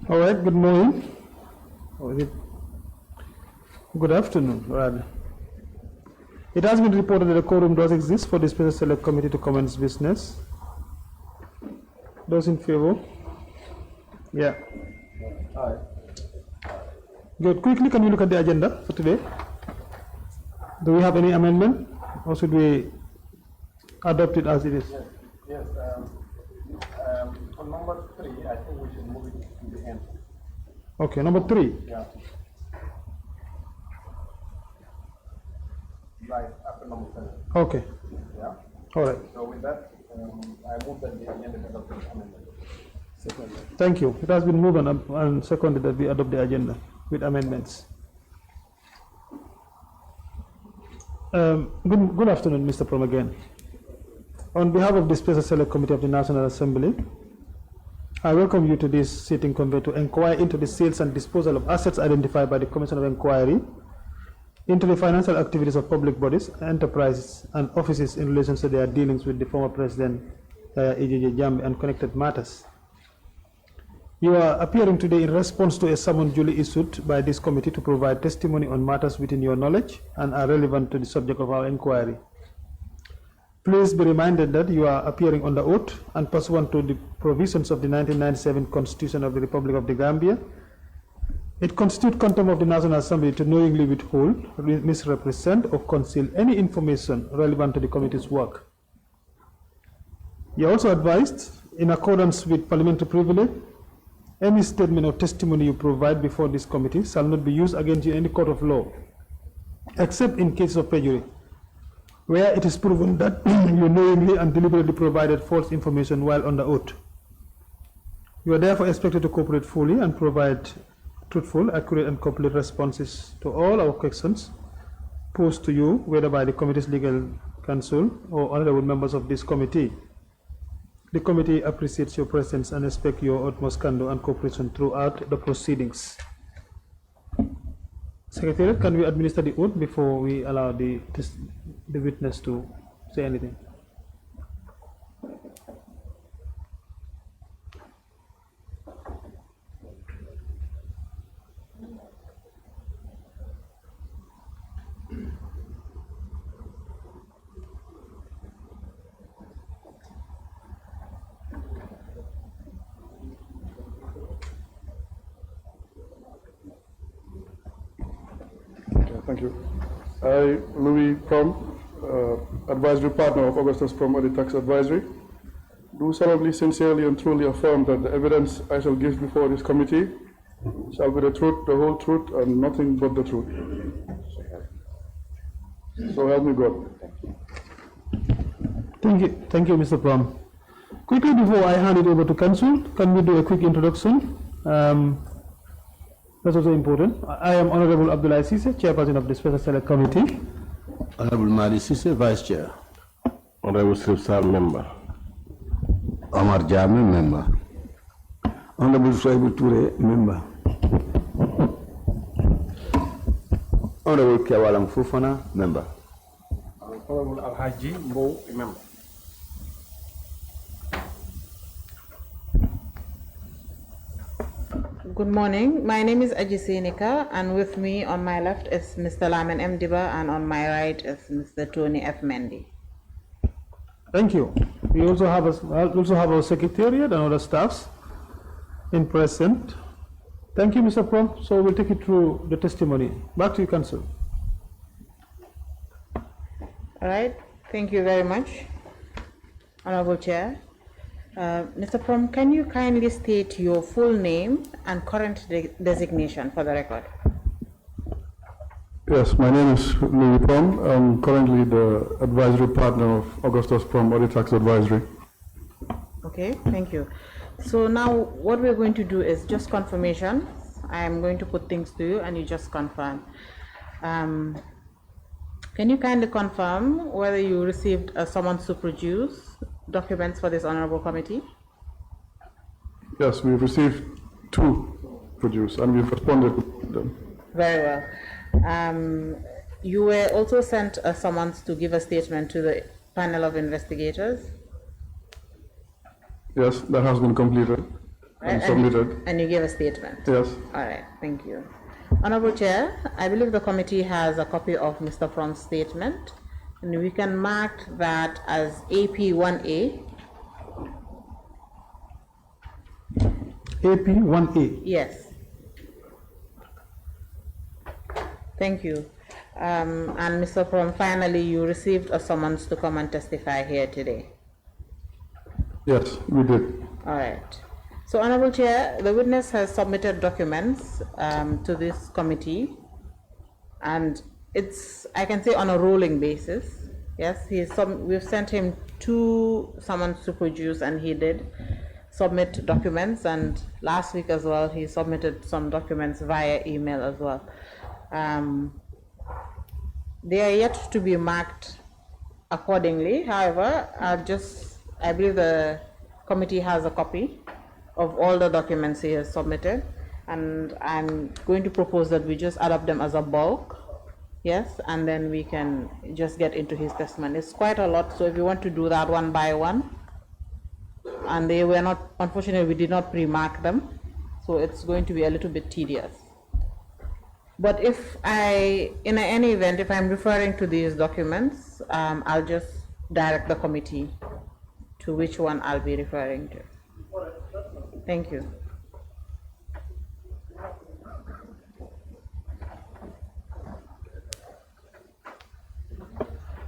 All right, good morning. Or is it good afternoon, rather. It has been reported that a quorum does exist for the Special Select Committee to commence business. Those in favor? Yeah. Aye. Good. Quickly, can we look at the agenda for today? Do we have any amendment, or should we adopt it as it is? Yes. On number 3, I think we should move it to the end. Okay, number 3. Yeah. Right after number 7. Okay. Yeah. All right. So with that, I move that the agenda be adopted amended. Thank you. It has been moved and seconded that we adopt the agenda with amendments. Good afternoon, Mr. Prom again. On behalf of the Special Select Committee of the National Assembly, I welcome you to this sitting convey to inquire into the sales and disposal of assets identified by the Commission of Inquiry into the financial activities of public bodies, enterprises, and offices in relation to their dealings with the former President AJJ Jammeh and connected matters. You are appearing today in response to a summons duly issued by this committee to provide testimony on matters within your knowledge and are relevant to the subject of our inquiry. Please be reminded that you are appearing under oath and pursuant to the provisions of the 1997 Constitution of the Republic of the Gambia. It constitutes contempt of the National Assembly to knowingly withhold, misrepresent, or conceal any information relevant to the committee's work. You are also advised, in accordance with parliamentary privilege, any statement or testimony you provide before this committee shall not be used against you in any court of law, except in cases of perjury, where it is proven that you knowingly and deliberately provided false information while under oath. You are therefore expected to cooperate fully and provide truthful, accurate, and complete responses to all our questions posed to you, whether by the committee's legal counsel or honorable members of this committee. The committee appreciates your presence and expects your utmost candor and cooperation throughout the proceedings. Secretary, can we administer the oath before we allow the witness to say anything? Thank you. I, Louis PROM, advisory partner of Augustus PROM Audit Tax Advisory, do solemnly, sincerely, and truly affirm that the evidence I shall give before this committee shall be the truth, the whole truth, and nothing but the truth. So help me God. Thank you, Mr. Prom. Quickly, before I hand it over to counsel, can we do a quick introduction? That's also important. I am Honorable Abdullah Sise, Chairperson of the Special Select Committee. Honorable Mali Sise, Vice Chair. Honorable Sripsar, Member. Omar Jami, Member. Honorable Soibu Toure, Member. Honorable Kiawalam Fufana, Member. Honorable Alhaji Mbow, member. Good morning. My name is Ajisi Nika, and with me on my left is Mr. Laman M. Diba, and on my right is Mr. Tony F. Mendy. Thank you. We also have our secretariat and other staffs in present. Thank you, Mr. Prom. So we'll take you through the testimony. Back to you, counsel. All right. Thank you very much, Honorable Chair. Mr. Prom, can you kindly state your full name and current designation for the record? Yes, my name is Louis PROM. I'm currently the advisory partner of Augustus PROM Audit Tax Advisory. Okay, thank you. So now what we're going to do is just confirmation. I am going to put things to you and you just confirm. Can you kindly confirm whether you received a summons to produce documents for this honorable committee? Yes, we've received 2 produce and we've responded to them. Very well. You were also sent a summons to give a statement to the panel of investigators. Yes, that has been completed. and submitted. And you gave a statement? Yes. All right, thank you. Honorable Chair, I believe the committee has a copy of Mr. PROM's statement, and we can mark that as AP1A. AP1A. Yes. Thank you. And Mr. PROM, finally, you received a summons to come and testify here today. Yes, we did. All right. So, Honorable Chair, the witness has submitted documents to this committee, and it's, I can say, on a rolling basis. Yes, we've sent him 2 summons to produce, and he did submit documents, and last week as well, he submitted some documents via email as well. They are yet to be marked accordingly. However, I believe the committee has a copy of all the documents he has submitted, and I'm going to propose that we just adopt them as a bulk, yes, and then we can just get into his testimony. It's quite a lot, so if you want to do that one by one, and they were not, unfortunately, we did not pre-mark them, so it's going to be a little bit tedious. But if in any event, if I'm referring to these documents, I'll just direct the committee to which one I'll be referring to. Thank you.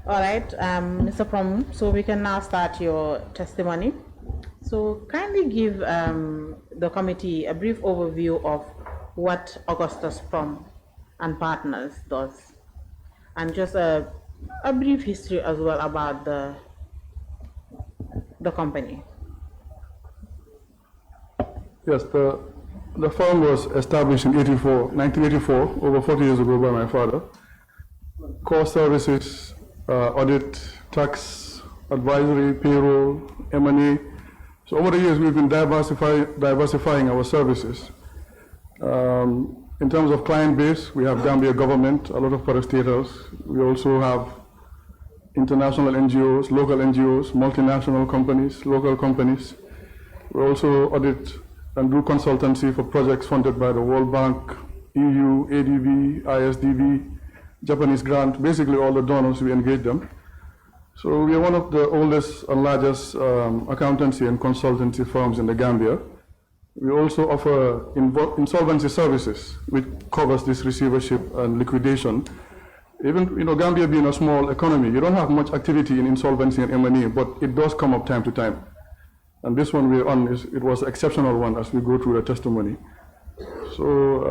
All right, Mr. PROM, so we can now start your testimony. So kindly give the committee a brief overview of what Augustus PROM and Partners does, and just a brief history as well about the company. Yes, the firm was established in 1984, over 40 years ago by my father. Core services, audit, tax, advisory, payroll, M&A. So over the years, we've been diversifying our services. In terms of client base, we have Gambia government, a lot of parastatals. We also have international NGOs, local NGOs, multinational companies, local companies. We also audit and do consultancy for projects funded by the World Bank, EU, ADB, ISDB, Japanese grant, basically all the donors, we engage them. So we are one of the oldest and largest accountancy and consultancy firms in the Gambia. We also offer insolvency services, which covers this receivership and liquidation. Even, Gambia being a small economy, you don't have much activity in insolvency and M&A, but it does come up time to time. And this one we're on, it was an exceptional one as we go through the testimony. So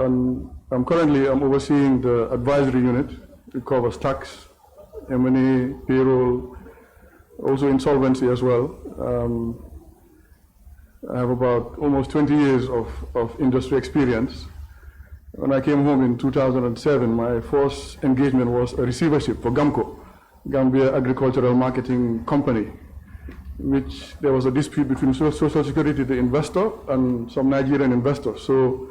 I'm currently overseeing the advisory unit. It covers tax, M&A, payroll, also insolvency as well. I have about almost 20 years of industry experience. When I came home in 2007, my first engagement was a receivership for GAMCO, Gambia Agricultural Marketing Company, which there was a dispute between Social Security, the investor, and some Nigerian investors. So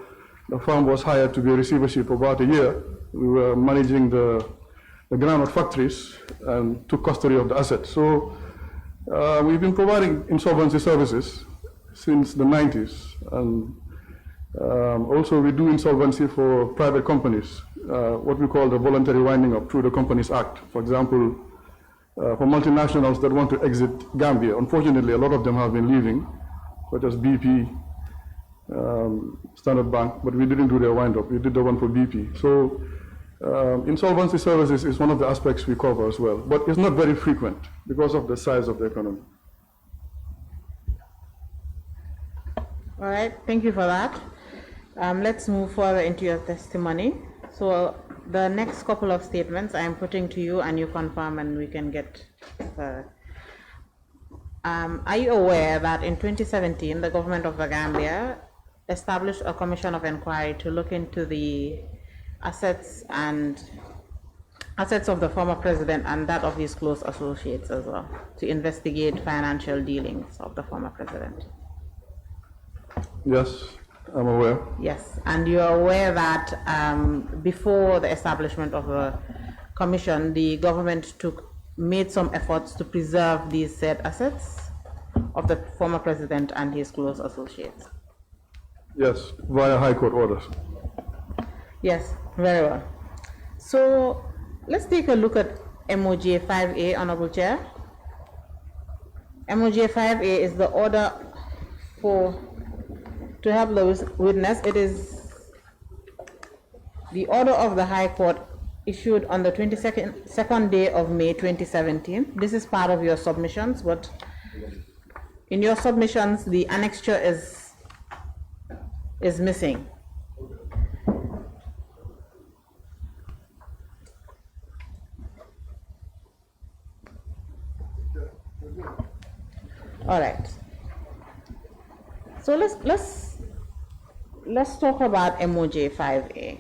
the firm was hired to be a receivership for about a year. We were managing the groundnut factories and took custody of the assets. So we've been providing insolvency services since the 90s, and also we do insolvency for private companies, what we call the voluntary winding up through the Companies Act. For example, for multinationals that want to exit Gambia. Unfortunately, a lot of them have been leaving, such as BP, Standard Bank, but we didn't do their wind up. We did the one for BP. So insolvency services is one of the aspects we cover as well, but it's not very frequent because of the size of the economy. All right, thank you for that. Let's move further into your testimony. So the next couple of statements I am putting to you, and you confirm, and we can get further. Are you aware that in 2017, the government of the Gambia established a commission of inquiry to look into the assets of the former president and that of his close associates as well, to investigate financial dealings of the former president? Yes, I'm aware. Yes, and you are aware that before the establishment of the commission, the government made some efforts to preserve these said assets of the former president and his close associates? Yes, via High Court orders. Yes, very well. So let's take a look at MOJ 5A, Honorable Chair. MOJ 5A is the order to help the witness. It is the order of the High Court issued on the 22nd day of May 2017. This is part of your submissions, but in your submissions, the annexure is missing. All right. So let's talk about MOJ 5A.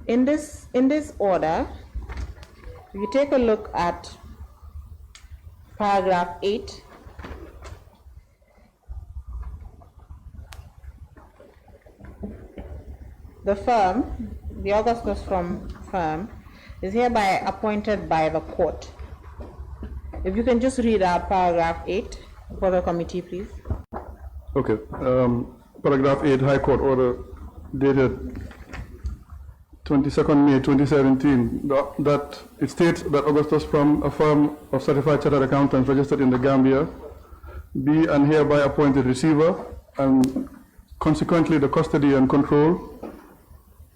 In this order, if you take a look at paragraph 8, the firm, the Augustus firm, is hereby appointed by the court. If you can just read out paragraph 8 for the committee, please. Okay. Paragraph 8, High Court order dated 22nd May 2017, that it states that Augustus PROM, a firm of certified chartered accountants registered in the Gambia, be and hereby appointed receiver and consequently the custody and control,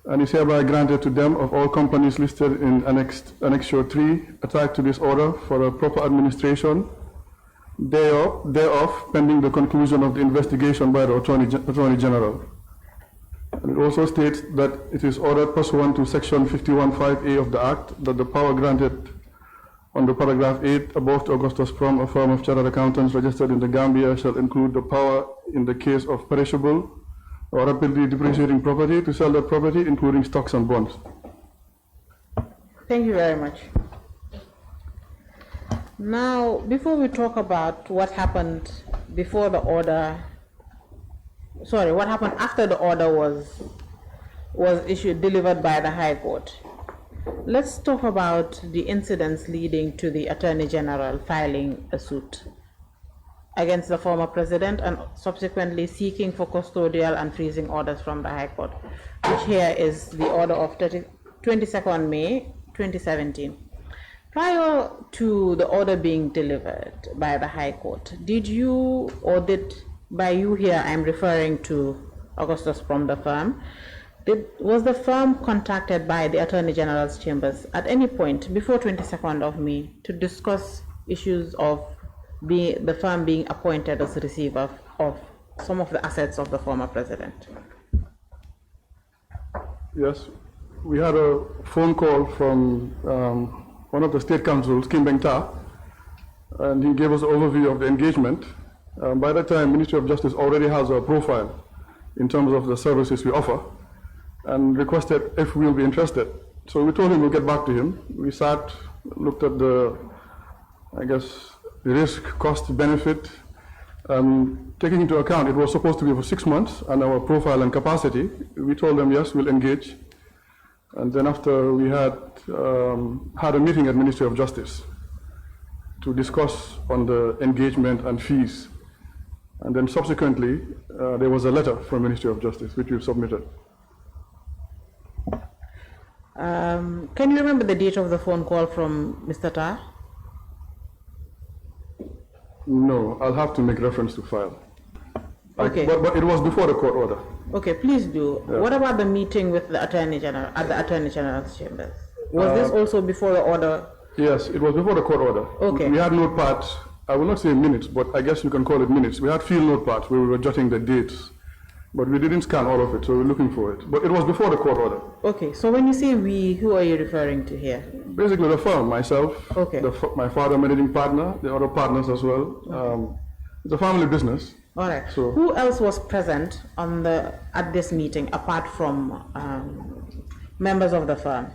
and is hereby granted to them of all companies listed in Annexure 3 attached to this order for a proper administration thereof pending the conclusion of the investigation by the Attorney General. And it also states that it is ordered pursuant to Section 51(5)(a) of the Act that the power granted under paragraph 8 above to Augustus PROM, a firm of chartered accountants registered in the Gambia, shall include the power in the case of perishable or rapidly depreciating property to sell that property, including stocks and bonds. Thank you very much. Now, before we talk about what happened before the order, sorry, what happened after the order was issued, delivered by the High Court, let's talk about the incidents leading to the Attorney General filing a suit against the former president and subsequently seeking for custodial and freezing orders from the High Court, which here is the order of 22nd May 2017. Prior to the order being delivered by the High Court, did you, or did, by you here I'm referring to Augustus PROM, the firm, was the firm contacted by the Attorney General's chambers at any point before 22nd of May to discuss issues of the firm being appointed as receiver of some of the assets of the former president? Yes, we had a phone call from one of the state councils, Kim Bengta, and he gave us an overview of the engagement. By that time, Ministry of Justice already has a profile in terms of the services we offer and requested if we'll be interested. So we told him we'll get back to him. We sat, looked at the, I guess, the risk, cost, benefit, taking into account it was supposed to be for 6 months and our profile and capacity. We told them, yes, we'll engage. And then after we had a meeting at Ministry of Justice to discuss on the engagement and fees. And then subsequently, there was a letter from Ministry of Justice, which we submitted. Can you remember the date of the phone call from Mr. Tar? No, I'll have to make reference to file. Okay. But it was before the court order. Okay, please do. Yeah. What about the meeting with the Attorney General at the Attorney General's chambers? Was this also before the order? Yes, it was before the court order. Okay. We had notepads, I will not say minutes, but I guess you can call it minutes. We had field notepads where we were jotting the dates, but we didn't scan all of it, so we're looking for it. But it was before the court order. Okay, so when you say we, who are you referring to here? Basically the firm, myself, okay, my father, managing partner, the other partners as well. Okay. It's a family business. All right. So, who else was present at this meeting apart from members of the firm?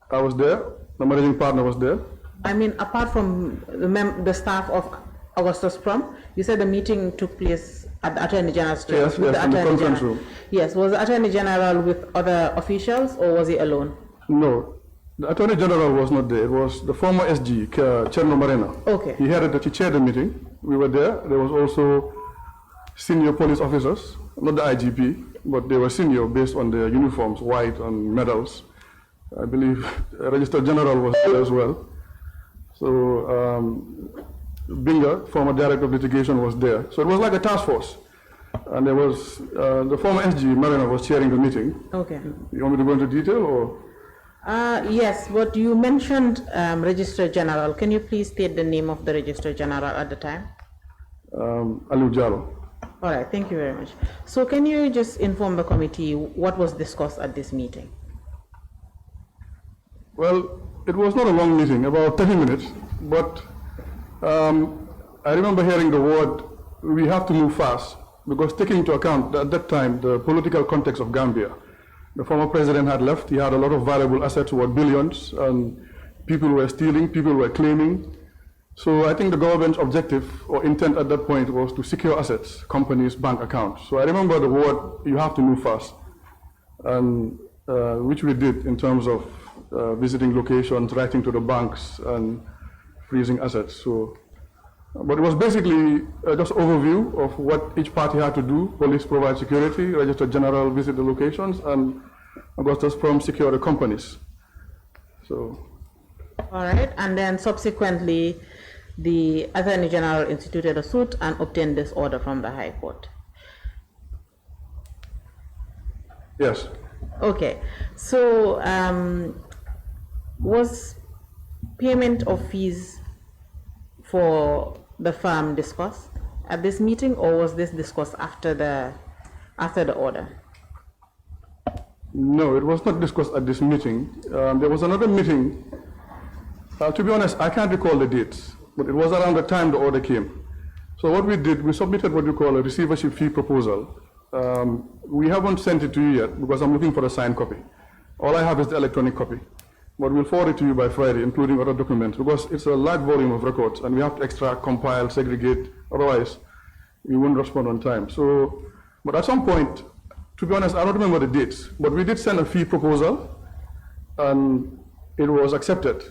I was there. The managing partner was there. I mean, apart from the staff of Augustus PROM, you said the meeting took place at the Attorney General's chair. Yes, yes, in the conference room. Yes, was the Attorney General with other officials or was he alone? No, the Attorney General was not there. It was the former SG, Cherno Marena. Okay. He chaired the meeting. We were there. There was also senior police officers, not the IGP, but they were senior based on their uniforms, white and medals. I believe Register General was there as well. So Binga, former Director of Litigation, was there. So it was like a task force. And there was, the former SG, Marina, was chairing the meeting. Okay. You want me to go into detail or? Yes, but you mentioned Registrar General. Can you please state the name of the Registrar General at the time? Aliu Jallo. All right, thank you very much. So can you just inform the committee what was discussed at this meeting? Well, it was not a long meeting, about 30 minutes, but I remember hearing the word, we have to move fast, because taking into account at that time the political context of Gambia. The former president had left, he had a lot of valuable assets worth billions, and people were stealing, people were claiming. So I think the government's objective or intent at that point was to secure assets, companies, bank accounts. So I remember the word, you have to move fast, and which we did in terms of visiting locations, writing to the banks, and freezing assets. So, but it was basically just overview of what each party had to do. Police provide security, Register General visit the locations, and Augustus PROM secure the companies. So. All right, and then subsequently, the Attorney General instituted a suit and obtained this order from the High Court. Yes. Okay, so was payment of fees for the firm discussed at this meeting, or was this discussed after the order? No, it was not discussed at this meeting. There was another meeting. To be honest, I can't recall the dates, but it was around the time the order came. So what we did, we submitted what you call a receivership fee proposal. We haven't sent it to you yet because I'm looking for a signed copy. All I have is the electronic copy, but we'll forward it to you by Friday, including other documents, because it's a large volume of records and we have to extract, compile, segregate, otherwise we won't respond on time. So, but at some point, to be honest, I don't remember the dates, but we did send a fee proposal and it was accepted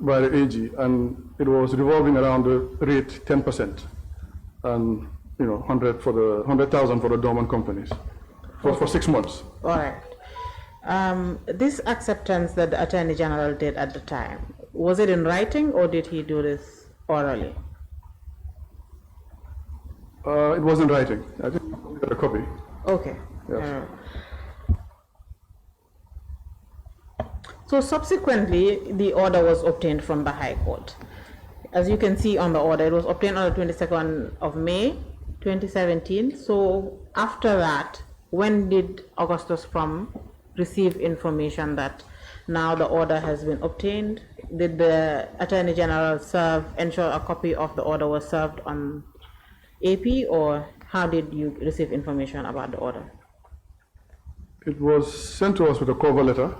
by the AG, and it was revolving around the rate 10%, and 100,000 for the dormant companies for 6 months. All right. This acceptance that the Attorney General did at the time, was it in writing or did he do this orally? It was in writing. I think we got a copy. Okay. Yes. So subsequently, the order was obtained from the High Court. As you can see on the order, it was obtained on the 22nd of May, 2017. So after that, when did Augustus PROM receive information that now the order has been obtained? Did the Attorney General ensure a copy of the order was served on AP, or how did you receive information about the order? It was sent to us with a cover letter.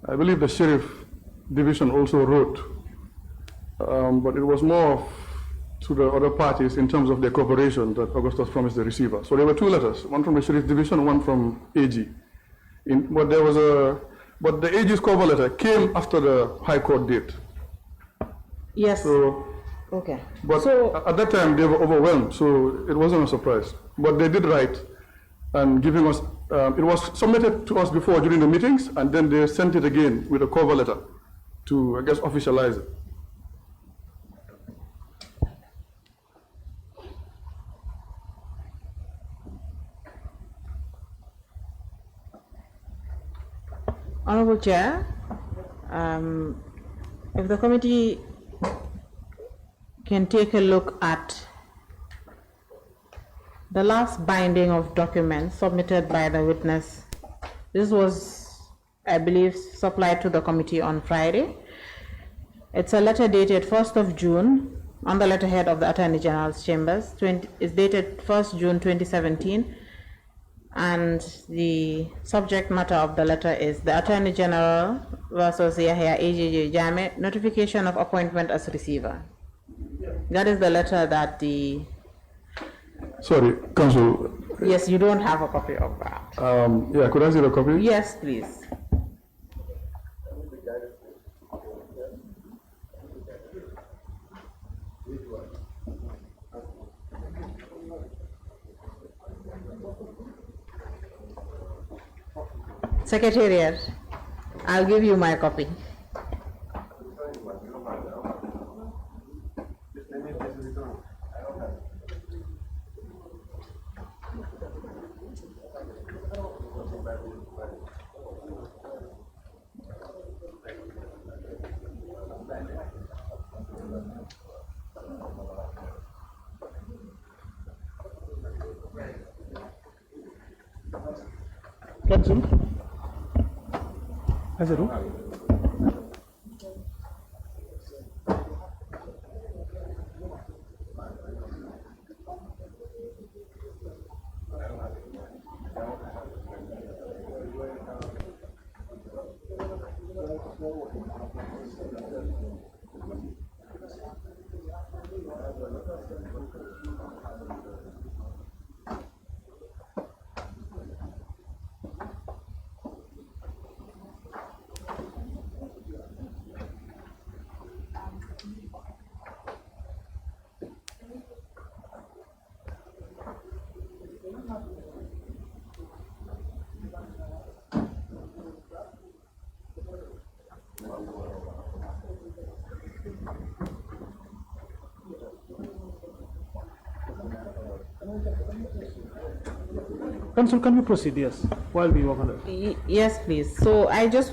I believe the Sheriff Division also wrote, but it was more to the other parties in terms of their cooperation that Augustus PROM is the receiver. So there were 2 letters, one from the Sheriff Division, one from AG. But the AG's cover letter came after the High Court date. Yes. So, okay. But so, at that time they were overwhelmed, so it wasn't a surprise. But they did write and giving us, it was submitted to us before during the meetings, and then they sent it again with a cover letter to, I guess, officialize it. Honorable Chair, if the committee can take a look at the last binding of documents submitted by the witness. This was, I believe, supplied to the committee on Friday. It's a letter dated 1st of June on the letterhead of the Attorney General's Chambers. It's dated 1st June 2017. And the subject matter of the letter is the Attorney General versus Yahya AJJ Jame, notification of appointment as receiver. That is the letter that the... Sorry, Counsel. Yes, you don't have a copy of that. Yeah, could I see the copy? Yes, please. Secretariat, I'll give you my copy. Council? As a rule? Council, can you proceed, yes, while we work on it? Yes, please. So I just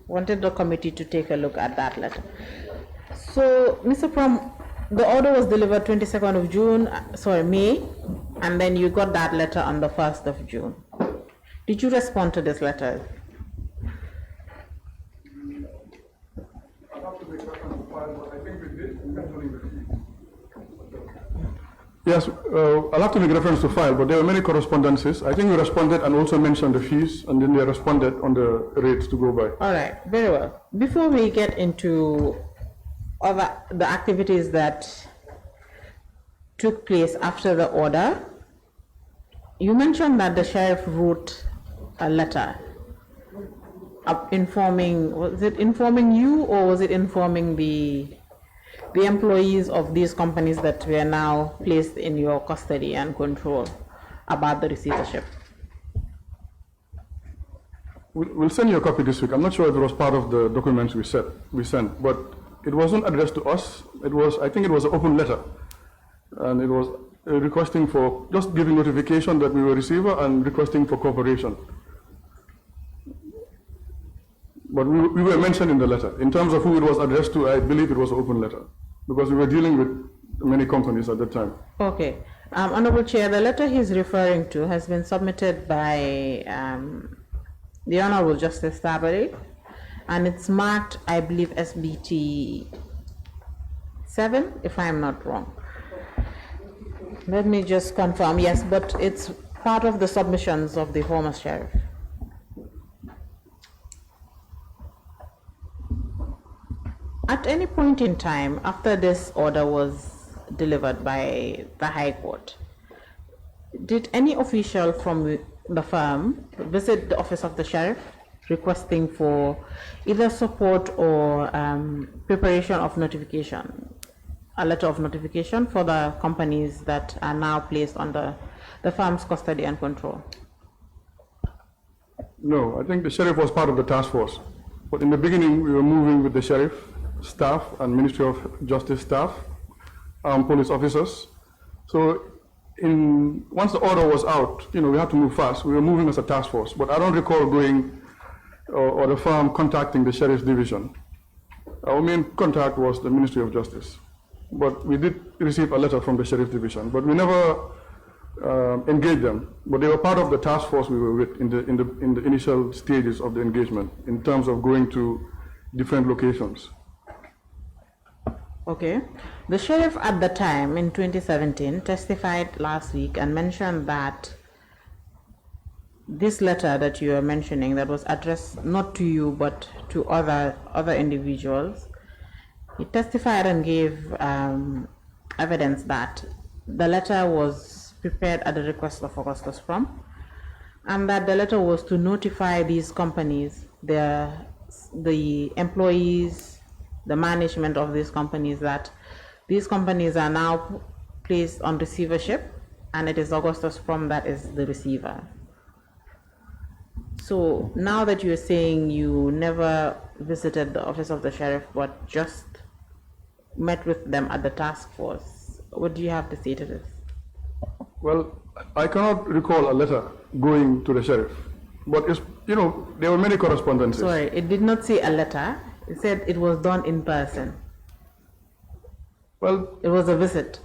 wanted the committee to take a look at that letter. So, Mr. Prom, the order was delivered 22nd of June, May, and then you got that letter on the 1st of June. Did you respond to this letter? Yes, I'll have to make reference to file, but there were many correspondences. I think we responded and also mentioned the fees, and then they responded on the rates to go by. All right, very well. Before we get into the activities that took place after the order, you mentioned that the sheriff wrote a letter informing, was it informing you or was it informing the employees of these companies that were now placed in your custody and control about the receivership? We'll send you a copy this week. I'm not sure if it was part of the documents we sent, but it wasn't addressed to us. I think it was an open letter, and it was requesting for, just giving notification that we were receiver and requesting for cooperation. But we were mentioned in the letter. In terms of who it was addressed to, I believe it was an open letter, because we were dealing with many companies at the time. Okay. Honorable Chair, the letter he's referring to has been submitted by the Honorable Justice Tabari, and it's marked, I believe, SBT 7, if I'm not wrong. Let me just confirm, yes, but it's part of the submissions of the former sheriff. At any point in time after this order was delivered by the High Court, did any official from the firm visit the office of the sheriff requesting for either support or preparation of notification, a letter of notification for the companies that are now placed under the firm's custody and control? No, I think the sheriff was part of the task force. But in the beginning, we were moving with the sheriff, staff, and Ministry of Justice staff, police officers. So once the order was out, we had to move fast. We were moving as a task force. But I don't recall going or the firm contacting the sheriff's division. Our main contact was the Ministry of Justice. But we did receive a letter from the sheriff's division. But we never engaged them. But they were part of the task force we were with in the initial stages of the engagement in terms of going to different locations. Okay. The sheriff at the time in 2017 testified last week and mentioned that this letter that you are mentioning that was addressed not to you but to other individuals, he testified and gave evidence that the letter was prepared at the request of Augustus PROM, and that the letter was to notify these companies, the employees, the management of these companies, that these companies are now placed on receivership and it is Augustus PROM that is the receiver. So now that you're saying you never visited the office of the sheriff, but just met with them at the task force, what do you have to say to this? Well, I cannot recall a letter going to the sheriff, but it's, you know, there were many correspondences. Sorry, it did not say a letter. It said it was done in person. Well, it was a visit.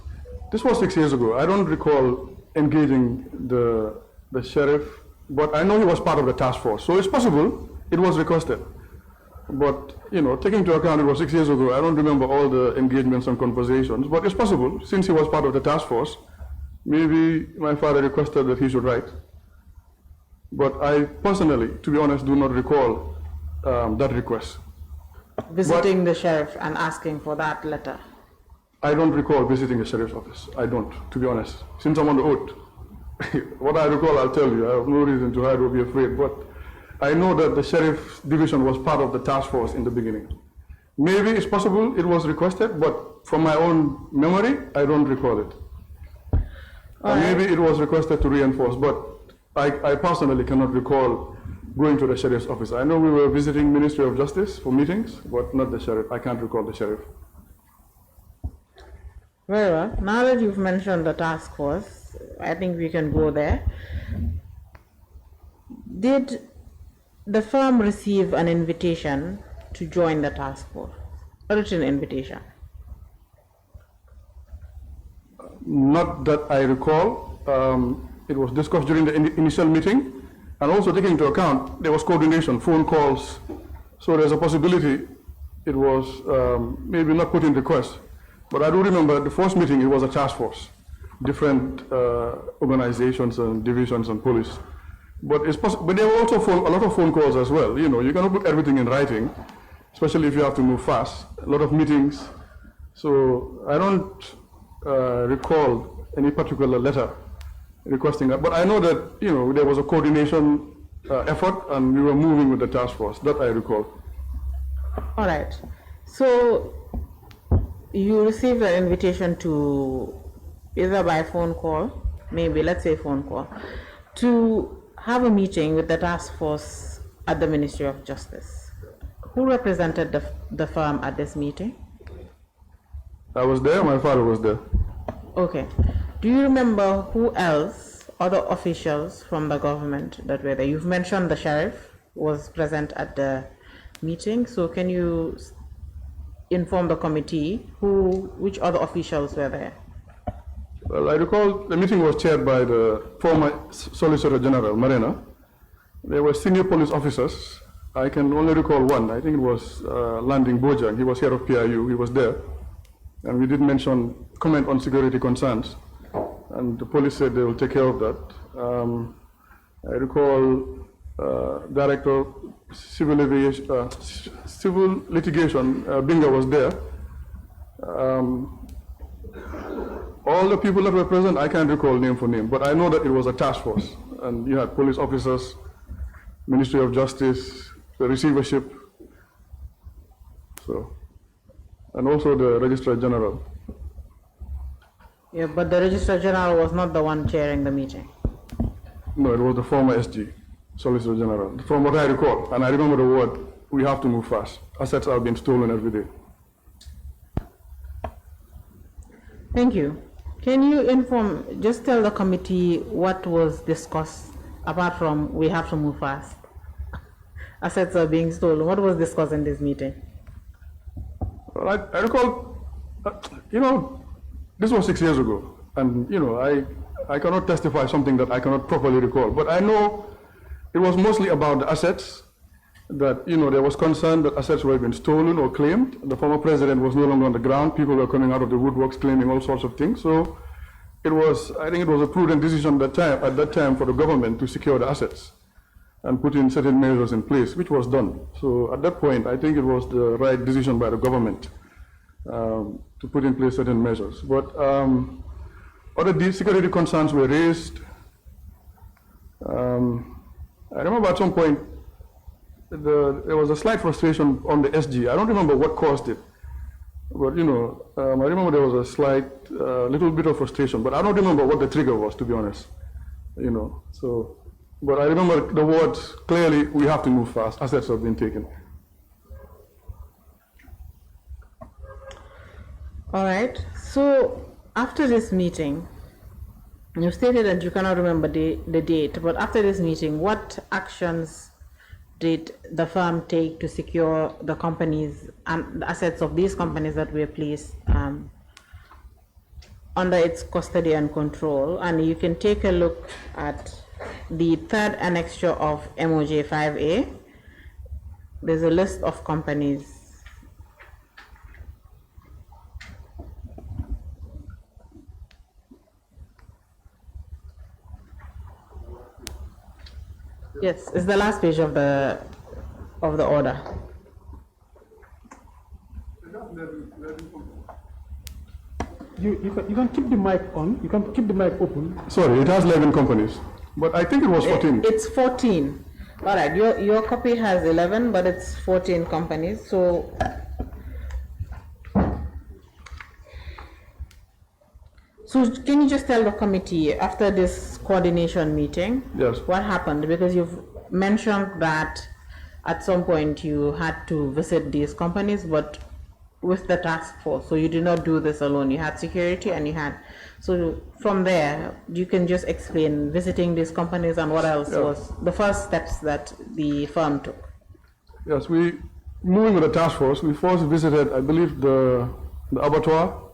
This was 6 years ago. I don't recall engaging the sheriff, but I know he was part of the task force. So it's possible it was requested. But, you know, taking into account it was 6 years ago, I don't remember all the engagements and conversations, but it's possible, since he was part of the task force, maybe my father requested that he should write. But I personally, to be honest, do not recall that request. Visiting the sheriff and asking for that letter? I don't recall visiting the sheriff's office. I don't, to be honest. Since I'm on the oath, what I recall, I'll tell you. I have no reason to hide or be afraid. But I know that the sheriff's division was part of the task force in the beginning. Maybe it's possible it was requested, but from my own memory, I don't recall it. Maybe it was requested to reinforce, but I personally cannot recall going to the sheriff's office. I know we were visiting Ministry of Justice for meetings, but not the sheriff. I can't recall the sheriff. Very well. Now that you've mentioned the task force, I think we can go there. Did the firm receive an invitation to join the task force? A written invitation? Not that I recall. It was discussed during the initial meeting, and also taking into account there was coordination, phone calls, so there's a possibility it was maybe not put in request. But I do remember the first meeting, it was a task force, different organizations and divisions and police. But it's possible, but there were also a lot of phone calls as well. You know, you cannot put everything in writing, especially if you have to move fast. A lot of meetings. So I don't recall any particular letter requesting that. But I know that, you know, there was a coordination effort and we were moving with the task force. That I recall. All right. So you received an invitation to, either by phone call, maybe, let's say phone call, to have a meeting with the task force at the Ministry of Justice. Who represented the firm at this meeting? I was there, my father was there. Okay. Do you remember who else, other officials from the government that were there? You've mentioned the sheriff was present at the meeting, so can you inform the committee which other officials were there? Well, I recall the meeting was chaired by the former Solicitor General, Marina. There were senior police officers. I can only recall one. I think it was Landing Bojang. He was head of PIU. He was there. And we did comment on security concerns. And the police said they will take care of that. I recall Director Civil Litigation, Binga was there. All the people that were present, I can't recall name for name, but I know that it was a task force. And you had police officers, Ministry of Justice, the receivership, so, and also the Registrar General. Yeah, but the Registrar General was not the one chairing the meeting. No, it was the former SG, Solicitor General, from what I recall. And I remember the word, we have to move fast. Assets are being stolen every day. Thank you. Can you just tell the committee what was discussed, apart from we have to move fast? Assets are being stolen. What was discussed in this meeting? Well, I recall, you know, this was 6 years ago. And, you know, I cannot testify something that I cannot properly recall. But I know it was mostly about the assets, that, you know, there was concern that assets were being stolen or claimed. The former president was no longer on the ground. People were coming out of the woodworks claiming all sorts of things. So it was, I think it was a prudent decision at that time for the government to secure the assets and put in certain measures in place, which was done. So at that point, I think it was the right decision by the government to put in place certain measures. But other security concerns were raised. I remember at some point, there was a slight frustration on the SG. I don't remember what caused it, but, you know, I remember there was a slight, little bit of frustration, but I don't remember what the trigger was, to be honest, you know. So But I remember the words clearly, we have to move fast, assets have been taken. All right, so after this meeting, you stated that you cannot remember the date, but after this meeting, what actions did the firm take to secure the companies and the assets of these companies that were placed under its custody and control? And you can take a look at the third annexure of MOJ 5A. There's a list of companies. Yes, it's the last page of the order. You can keep the mic on. You can keep the mic open. Sorry, it has 11 companies, but I think it was 14. It's 14. All right, your copy has 11, but it's 14 companies. So can you just tell the committee after this coordination meeting, yes, what happened? Because you've mentioned that at some point you had to visit these companies, but with the task force. So you did not do this alone. You had security and you had. So from there, you can just explain visiting these companies and what else was the first steps that the firm took. Yes, moving with the task force, we first visited, I believe, the Abattoir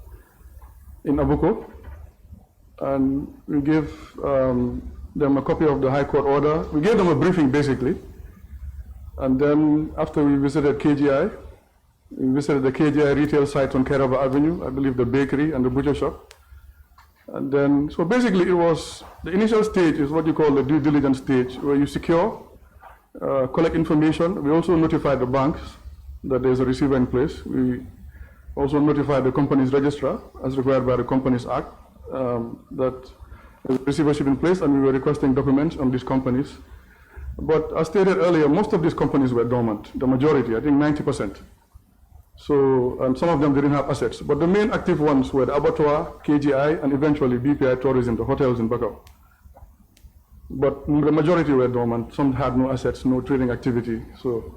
in Abuko, and we gave them a copy of the High Court order. We gave them a briefing, basically. And then after we visited KGI, we visited the KGI retail site on Keraba Avenue, I believe the bakery and the butcher shop. And then, so basically it was, the initial stage is what you call the due diligence stage, where you secure, collect information. We also notify the banks that there's a receiver in place. We also notify the company's registrar, as required by the Companies Act, that there's a receivership in place, and we were requesting documents on these companies. But as stated earlier, most of these companies were dormant, the majority, I think 90%. So, and some of them didn't have assets. But the main active ones were the Abattoir, KGI, and eventually BPI Tourism, the hotels in Bakau. But the majority were dormant. Some had no assets, no trading activity. So.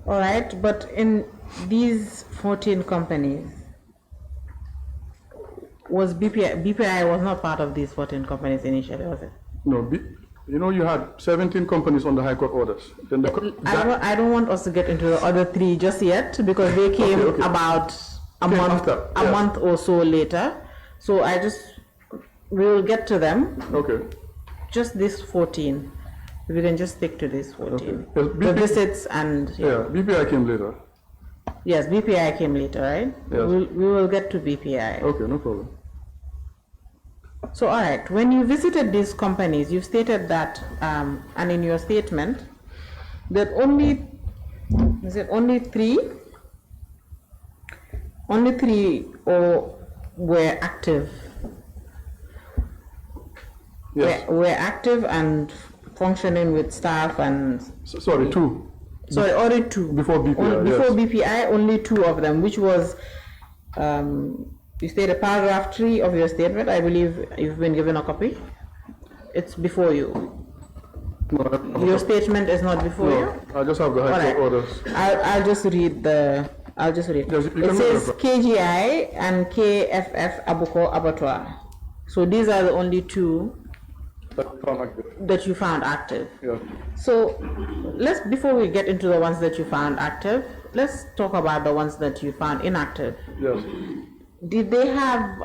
All right, but in these 14 companies, was BPI was not part of these 14 companies initially, was it? No, you know, you had 17 companies on the High Court orders. Then I don't want us to get into the other 3 just yet, because they came about a month or so later. So we will get to them. Okay. Just this 14. We can just stick to this 14. Okay. Yes, the visits and... Yeah, BPI came later. Yes, BPI came later, right? Yes. We will get to BPI. Okay, no problem. So, all right, when you visited these companies, you stated that, and in your statement, that only 3 were active. Yes. Were active and functioning with staff and... Sorry, 2. Sorry, only 2. Before BPI, Before BPI, only 2 of them, which was... you stated paragraph 3 of your statement. I believe you've been given a copy. It's before you. No, your statement is not before you? I just have the High Court orders. I'll just read the... Yes, it says KGI and KFF Abuko Abattoir. So these are the only 2 that you found active. Yeah. So before we get into the ones that you found active, let's talk about the ones that you found inactive. Yes. Did they have,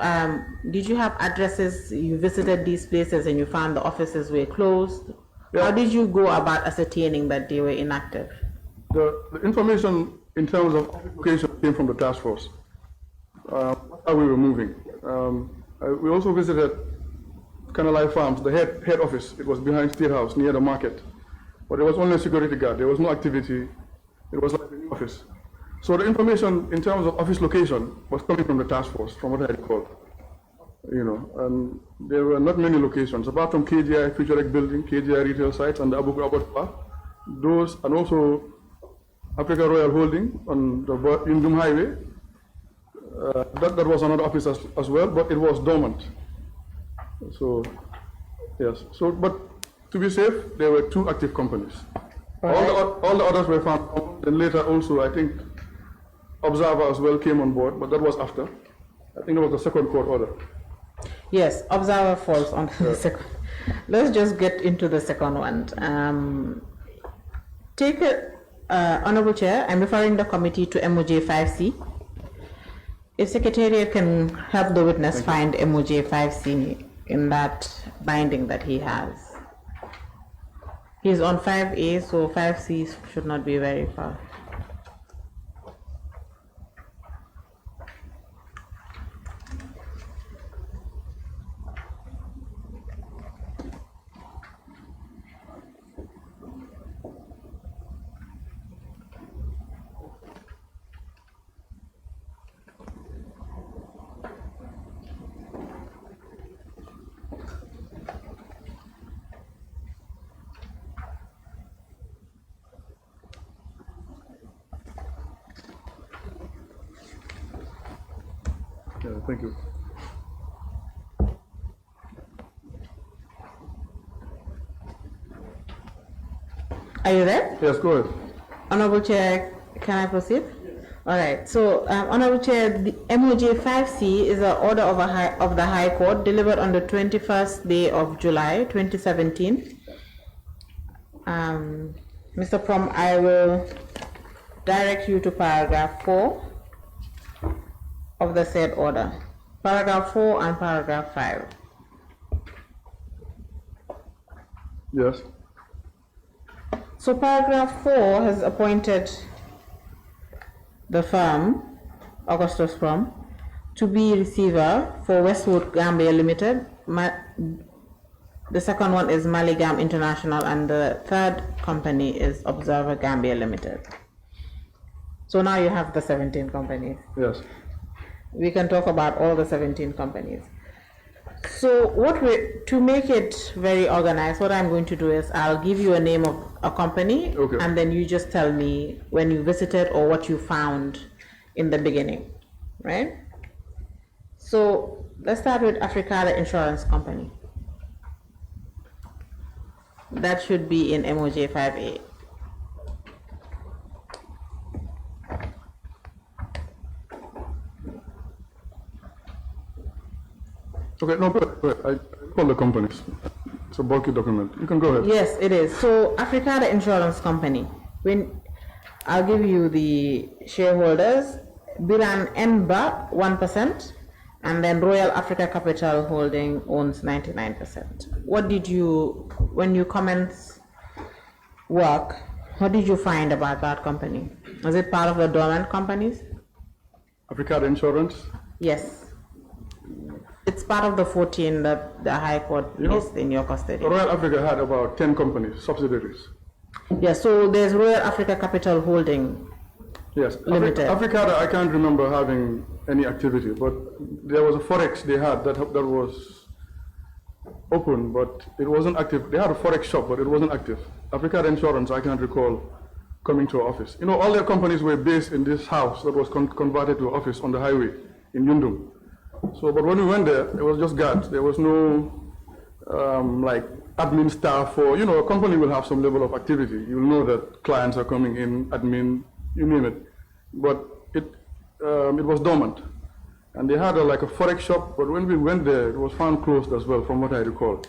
did you have addresses? You visited these places and you found the offices were closed? Yeah. How did you go about ascertaining that they were inactive? The information in terms of location came from the task force. How we were moving. We also visited Canalai Farms, the head office. It was behind State House near the market. But there was only a security guard. There was no activity. It was like an office. So the information in terms of office location was coming from the task force, from what I recall. You know, and there were not many locations, apart from KGI Futurec building, KGI retail sites, and the Abu Abattoir. Those, and also Africa Royal Holding on the Indum Highway. That was another office as well, but it was dormant. So, yes. So, but to be safe, there were 2 active companies. All the others were found. Then later also, I think Observer as well came on board, but that was after. I think it was the second court order. Yes, Observer falls on the second. Let's just get into the second one. Take it, Honorable Chair, I'm referring the committee to MOJ 5C. If Secretariat can help the witness find MOJ 5C in that binding that he has. He's on 5A, so 5C should not be very far. Yeah, thank you. Are you there? Yes, go ahead. Honorable Chair, can I proceed? All right. So, Honorable Chair, the MOJ 5C is an order of the High Court delivered on the 21st day of July 2017. Mr. Prom, I will direct you to paragraph 4 of the said order. Paragraph 4 and paragraph 5. Yes. So paragraph 4 has appointed the firm, Augustus PROM, to be receiver for Westwood Gambia Limited. The second one is Maligam International, and the third company is Observer Gambia Limited. So now you have the 17 companies. Yes. We can talk about all the 17 companies. So to make it very organized, what I'm going to do is I'll give you a name of a company, okay, and then you just tell me when you visited or what you found in the beginning, right? So let's start with Africada Insurance Company. That should be in MOJ 5A. Okay, no, go ahead. I call the companies. It's a bulky document. You can go ahead. Yes, it is. So Africada Insurance Company, when I'll give you the shareholders, Biran Nba 1%, and then Royal Africa Capital Holding owns 99%. What did you, when you commenced work, what did you find about that company? Was it part of the dormant companies? Africada Insurance? Yes. It's part of the 14 that the High Court placed in your custody. Royal Africa had about 10 companies, subsidiaries. Yes, so there's Royal Africa Capital Holding. Yes, Limited. Africada, I can't remember having any activity, but there was a forex they had that was open, but it wasn't active. They had a forex shop, but it wasn't active. Africada Insurance, I can't recall coming to our office. You know, all their companies were based in this house that was converted to an office on the highway in Yundum. So, but when we went there, it was just guards. There was no like admin staff, or, you know, a company will have some level of activity. You'll know that clients are coming in, admin, you name it. But it was dormant. And they had like a forex shop, but when we went there, it was found closed as well, from what I recall.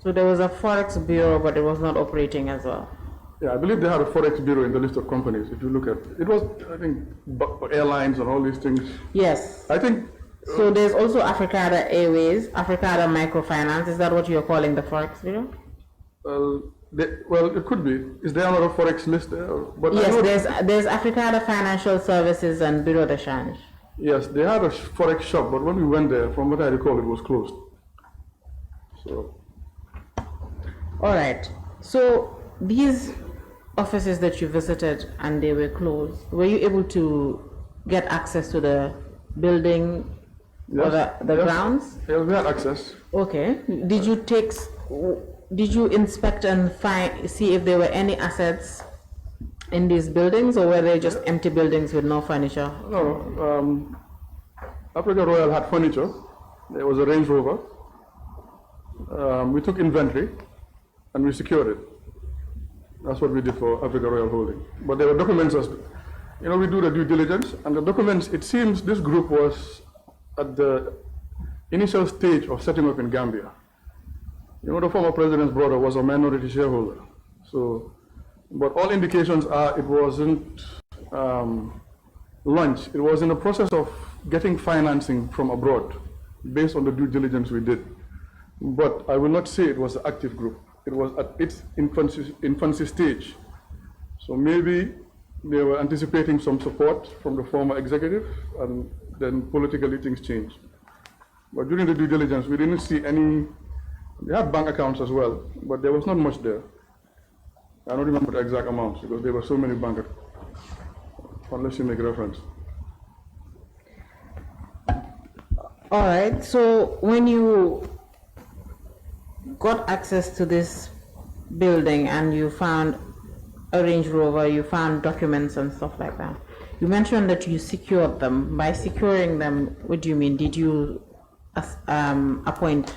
So there was a forex bureau, but it was not operating as well. Yeah, I believe they had a forex bureau in the list of companies. If you look at it, was, I think, airlines and all these things. Yes. I think. So there's also Africada Airways, Africada Microfinance. Is that what you're calling the forex bureau? Well, it could be. Is there another forex list there? But yes, there's Africada Financial Services and Bureau de Change. Yes, they had a forex shop, but when we went there, from what I recall, it was closed. So. All right. So these offices that you visited and they were closed, were you able to get access to the building, yes, or the yes, grounds? Yes, we had access. Okay. Did you inspect and see if there were any assets in these buildings, or were they just empty buildings with no furniture? No, Africa Royal had furniture. There was a Range Rover. we took inventory and we secured it. That's what we did for Africa Royal Holding. But there were documents, as you know, we do the due diligence, and the documents, it seems this group was at the initial stage of setting up in Gambia. You know, the former president's brother was a minority shareholder. So, but all indications are it wasn't launched. It was in the process of getting financing from abroad based on the due diligence we did. But I will not say it was an active group. It was at its infancy stage. So maybe they were anticipating some support from the former executive, and then politically things changed. But during the due diligence, we didn't see any. They had bank accounts as well, but there was not much there. I don't remember the exact amounts because there were so many bank accounts, unless you make a reference. All right, so when you got access to this building and you found a Range Rover, you found documents and stuff like that, you mentioned that you secured them. By securing them, what do you mean? Did you appoint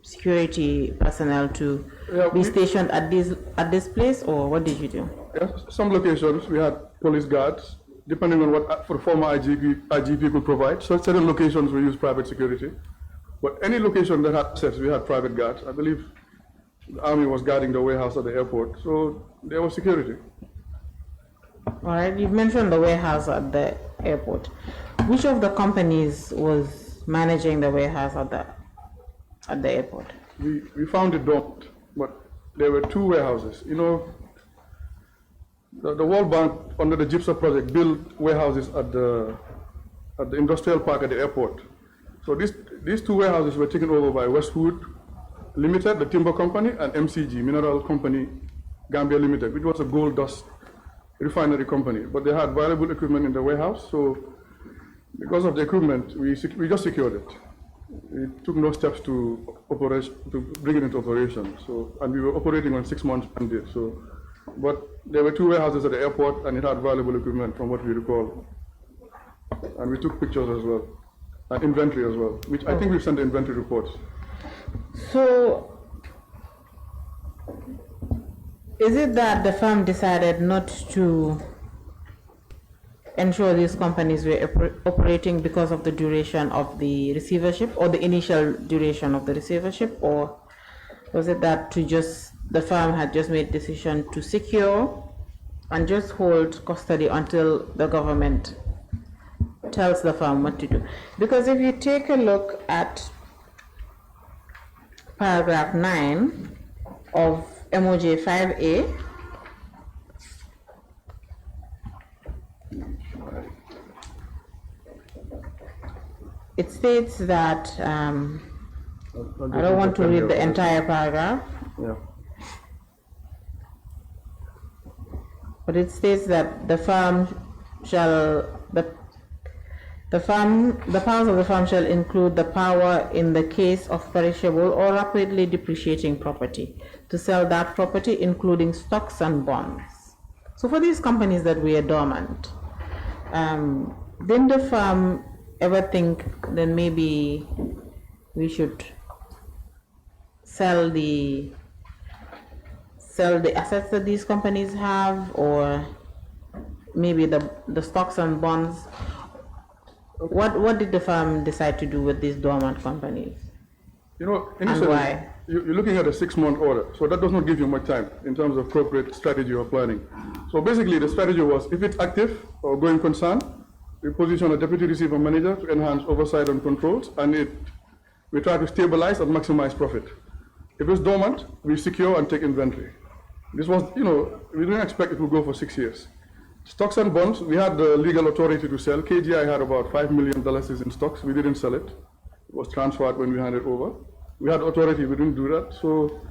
security personnel to be stationed at this place, or what did you do? Yes, some locations we had police guards, depending on what for former IGP could provide. So certain locations we used private security, but any location that had access, we had private guards. I believe the army was guarding the warehouse at the airport, so there was security. All right, you've mentioned the warehouse at the airport. Which of the companies was managing the warehouse at the airport? We found it dormant, but there were two warehouses. You know, the World Bank under the GIPSA project built warehouses at the industrial park at the airport. So these two warehouses were taken over by Westwood Limited, the timber company, and MCG, Mineral Company Gambia Limited, which was a gold dust refinery company. But they had valuable equipment in the warehouse, so because of the equipment, we just secured it. We took no steps to bring it into operation. So, and we were operating on 6 months mandate. So, but there were two warehouses at the airport, and it had valuable equipment, from what we recall. And we took pictures as well, and inventory as well, which I think we've sent the inventory reports. So, is it that the firm decided not to ensure these companies were operating because of the duration of the receivership, or the initial duration of the receivership, or was it that the firm had just made a decision to secure and just hold custody until the government tells the firm what to do? Because if you take a look at paragraph 9 of MOJ 5A, it states that, I don't want to read the entire paragraph, Yeah. but it states that the powers of the firm shall include the power in the case of perishable or rapidly depreciating property to sell that property, including stocks and bonds. So for these companies that were dormant, didn't the firm ever think then maybe we should sell the assets that these companies have, or maybe the stocks and bonds? What did the firm decide to do with these dormant companies? You know, initially, and why? You're looking at a 6-month order, so that does not give you much time in terms of corporate strategy or planning. So basically, the strategy was, if it's active or going concern, we position a deputy receiver manager to enhance oversight and controls, and we try to stabilize and maximize profit. If it's dormant, we secure and take inventory. This was, you know, we didn't expect it would go for 6 years. Stocks and bonds, we had the legal authority to sell. KGI had about $5 million in stocks. We didn't sell it. It was transferred when we handed over. We had authority, we didn't do that. So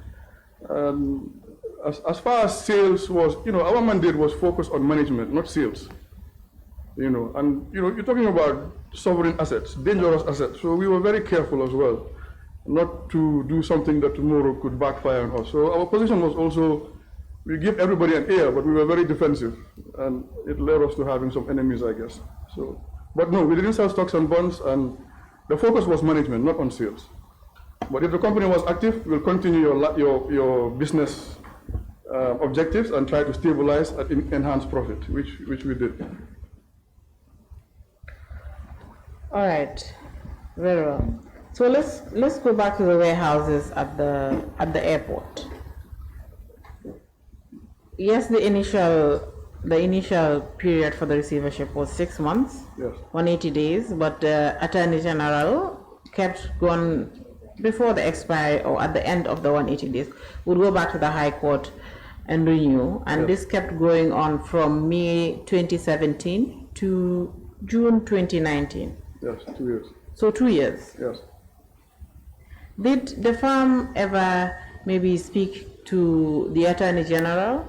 as far as sales was, you know, our mandate was focused on management, not sales. You know, and you know, you're talking about sovereign assets, dangerous assets. So we were very careful as well, not to do something that tomorrow could backfire on us. So our position was also, we give everybody an ear, but we were very defensive, and it led us to having some enemies, I guess. So, but no, we didn't sell stocks and bonds, and the focus was management, not on sales. But if the company was active, we'll continue your business objectives and try to stabilize and enhance profit, which we did. All right, very well. So let's go back to the warehouses at the airport. Yes, the initial period for the receivership was 6 months, Yes. 180 days, but the Attorney General kept going before the expiry or at the end of the 180 days, would go back to the High Court and renew, and Yes. this kept going on from May 2017 to June 2019. Yes, 2 years. So 2 years. Yes. Did the firm ever maybe speak to the Attorney General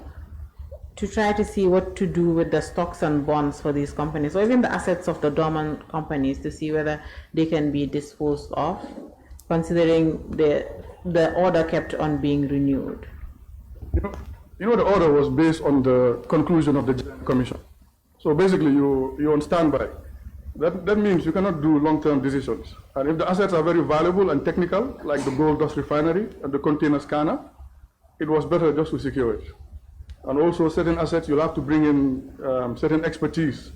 to try to see what to do with the stocks and bonds for these companies, or even the assets of the dormant companies, to see whether they can be disposed of, considering the order kept on being renewed? You know, the order was based on the conclusion of the commission. So basically, you're on standby. That means you cannot do long-term decisions. And if the assets are very valuable and technical, like the gold dust refinery and the container scanner, it was better just to secure it. And also certain assets, you'll have to bring in certain expertise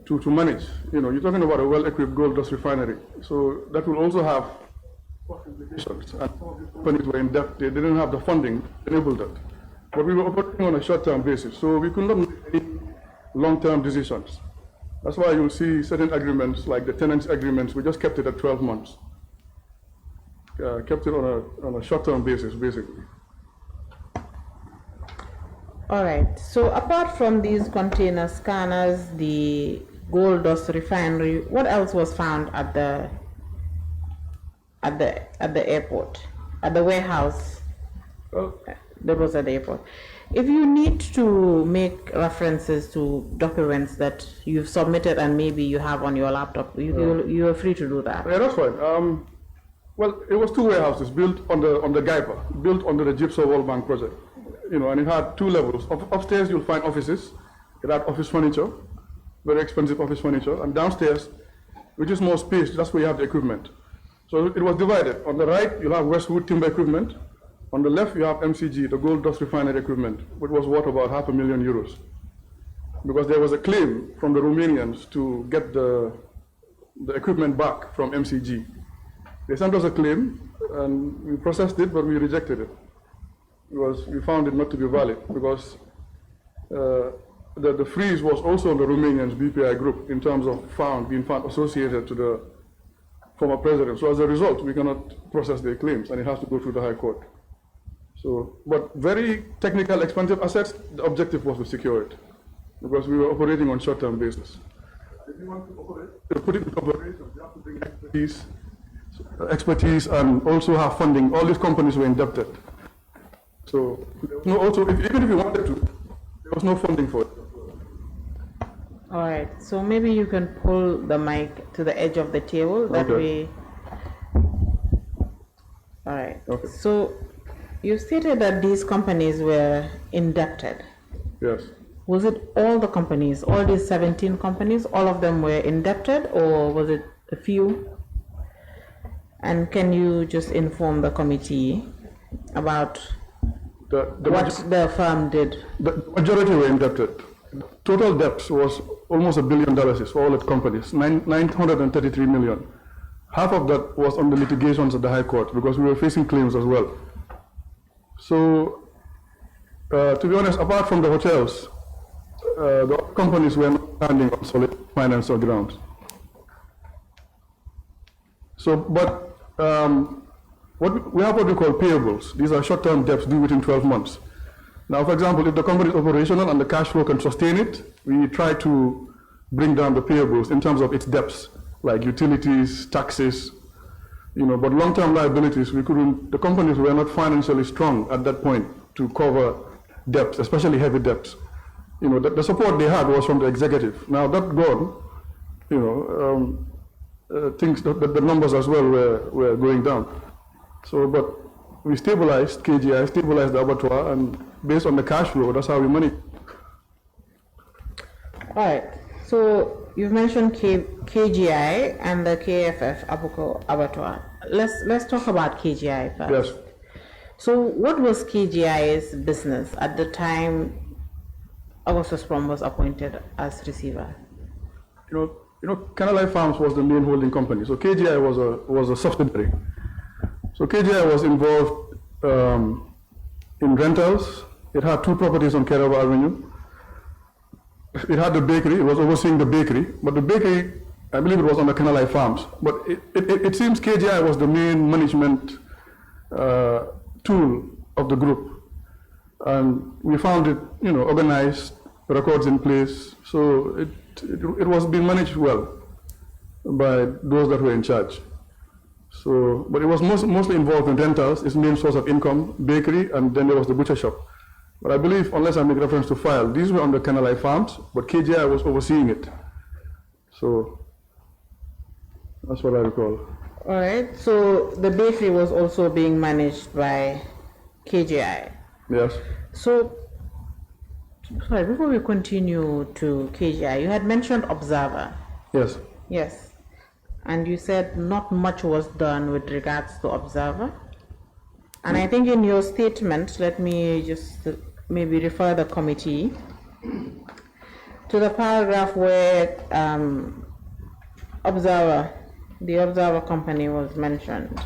to manage. You know, you're talking about a well-equipped gold dust refinery. So that will also have implications. And some of the companies were in debt, they didn't have the funding to enable that. But we were operating on a short-term basis, so we could not make any long-term decisions. That's why you'll see certain agreements, like the tenants agreements, we just kept it at 12 months. Kept it on a short-term basis, basically. All right, so apart from these container scanners, the gold dust refinery, what else was found at the airport, at the warehouse? That was at the airport. If you need to make references to documents that you've submitted and maybe you have on your laptop, you are free to do that. Yeah, that's fine. Well, it was 2 warehouses built on the GIPA, built under the Gypsum World Bank project. You know, and it had 2 levels. Upstairs, you'll find offices. It had office furniture, very expensive office furniture, and downstairs, which is more space, that's where you have the equipment. So it was divided. On the right, you'll have Westwood timber equipment. On the left, you have MCG, the gold dust refinery equipment, which was worth about €500,000. Because there was a claim from the Romanians to get the equipment back from MCG. They sent us a claim, and we processed it, but we rejected it. Because we found it not to be valid, because the freeze was also on the Romanians BPI group in terms of being found associated to the former president. So as a result, we cannot process their claims, and it has to go through the High Court. So, but very technical, expensive assets, the objective was to secure it, because we were operating on short-term basis. If you want to operate, to put it into operation, you have to bring expertise and also have funding. All these companies were indebted. So, there was no even if you wanted to, there was no funding for it. All right, so maybe you can pull the mic to the edge of the table, that way. All right, so you stated that these companies were indebted. Yes. Was it all the companies, all these 17 companies, all of them were indebted, or was it a few? And can you just inform the committee about what the firm did? The majority were indebted. Total debt was almost $1 billion for all its companies, 933 million. Half of that was on the litigations at the High Court, because we were facing claims as well. So, to be honest, apart from the hotels, the companies were not standing on solid financial grounds. So, but we have what we call payables. These are short-term debts due within 12 months. Now, for example, if the company is operational and the cash flow can sustain it, we try to bring down the payables in terms of its debts, like utilities, taxes, you know, but long-term liabilities, the companies were not financially strong at that point to cover debts, especially heavy debts. You know, the support they had was from the executive. Now that gone, you know, the numbers as well were going down. So, but we stabilized KGI, stabilized the Abattoir, and based on the cash flow, that's how we manage. All right, so you've mentioned KGI and the KFF Abattoir. let's talk about KGI first. Yes. So what was KGI's business at the time Augustus PROM was appointed as receiver? You know, Canal Farms was the main holding company. So KGI was a subsidiary. So KGI was involved in rentals. It had 2 properties on Kerava Avenue. It had the bakery. It was overseeing the bakery, but the bakery, I believe it was under Canal Farms. But it seems KGI was the main management tool of the group, and we found it, organized, records in place. So it was being managed well by those that were in charge. So, but it was mostly involved in rentals, its main source of income, bakery, and then there was the butcher shop. But I believe, unless I make reference to file, these were under Canal Farms, but KGI was overseeing it. So that's what I recall. All right, so the bakery was also being managed by KGI. Yes. So, sorry, before we continue to KGI, you had mentioned Observer. Yes. Yes. And you said not much was done with regards to Observer. And I think in your statement, let me just maybe refer the committee to the paragraph where the Observer company was mentioned.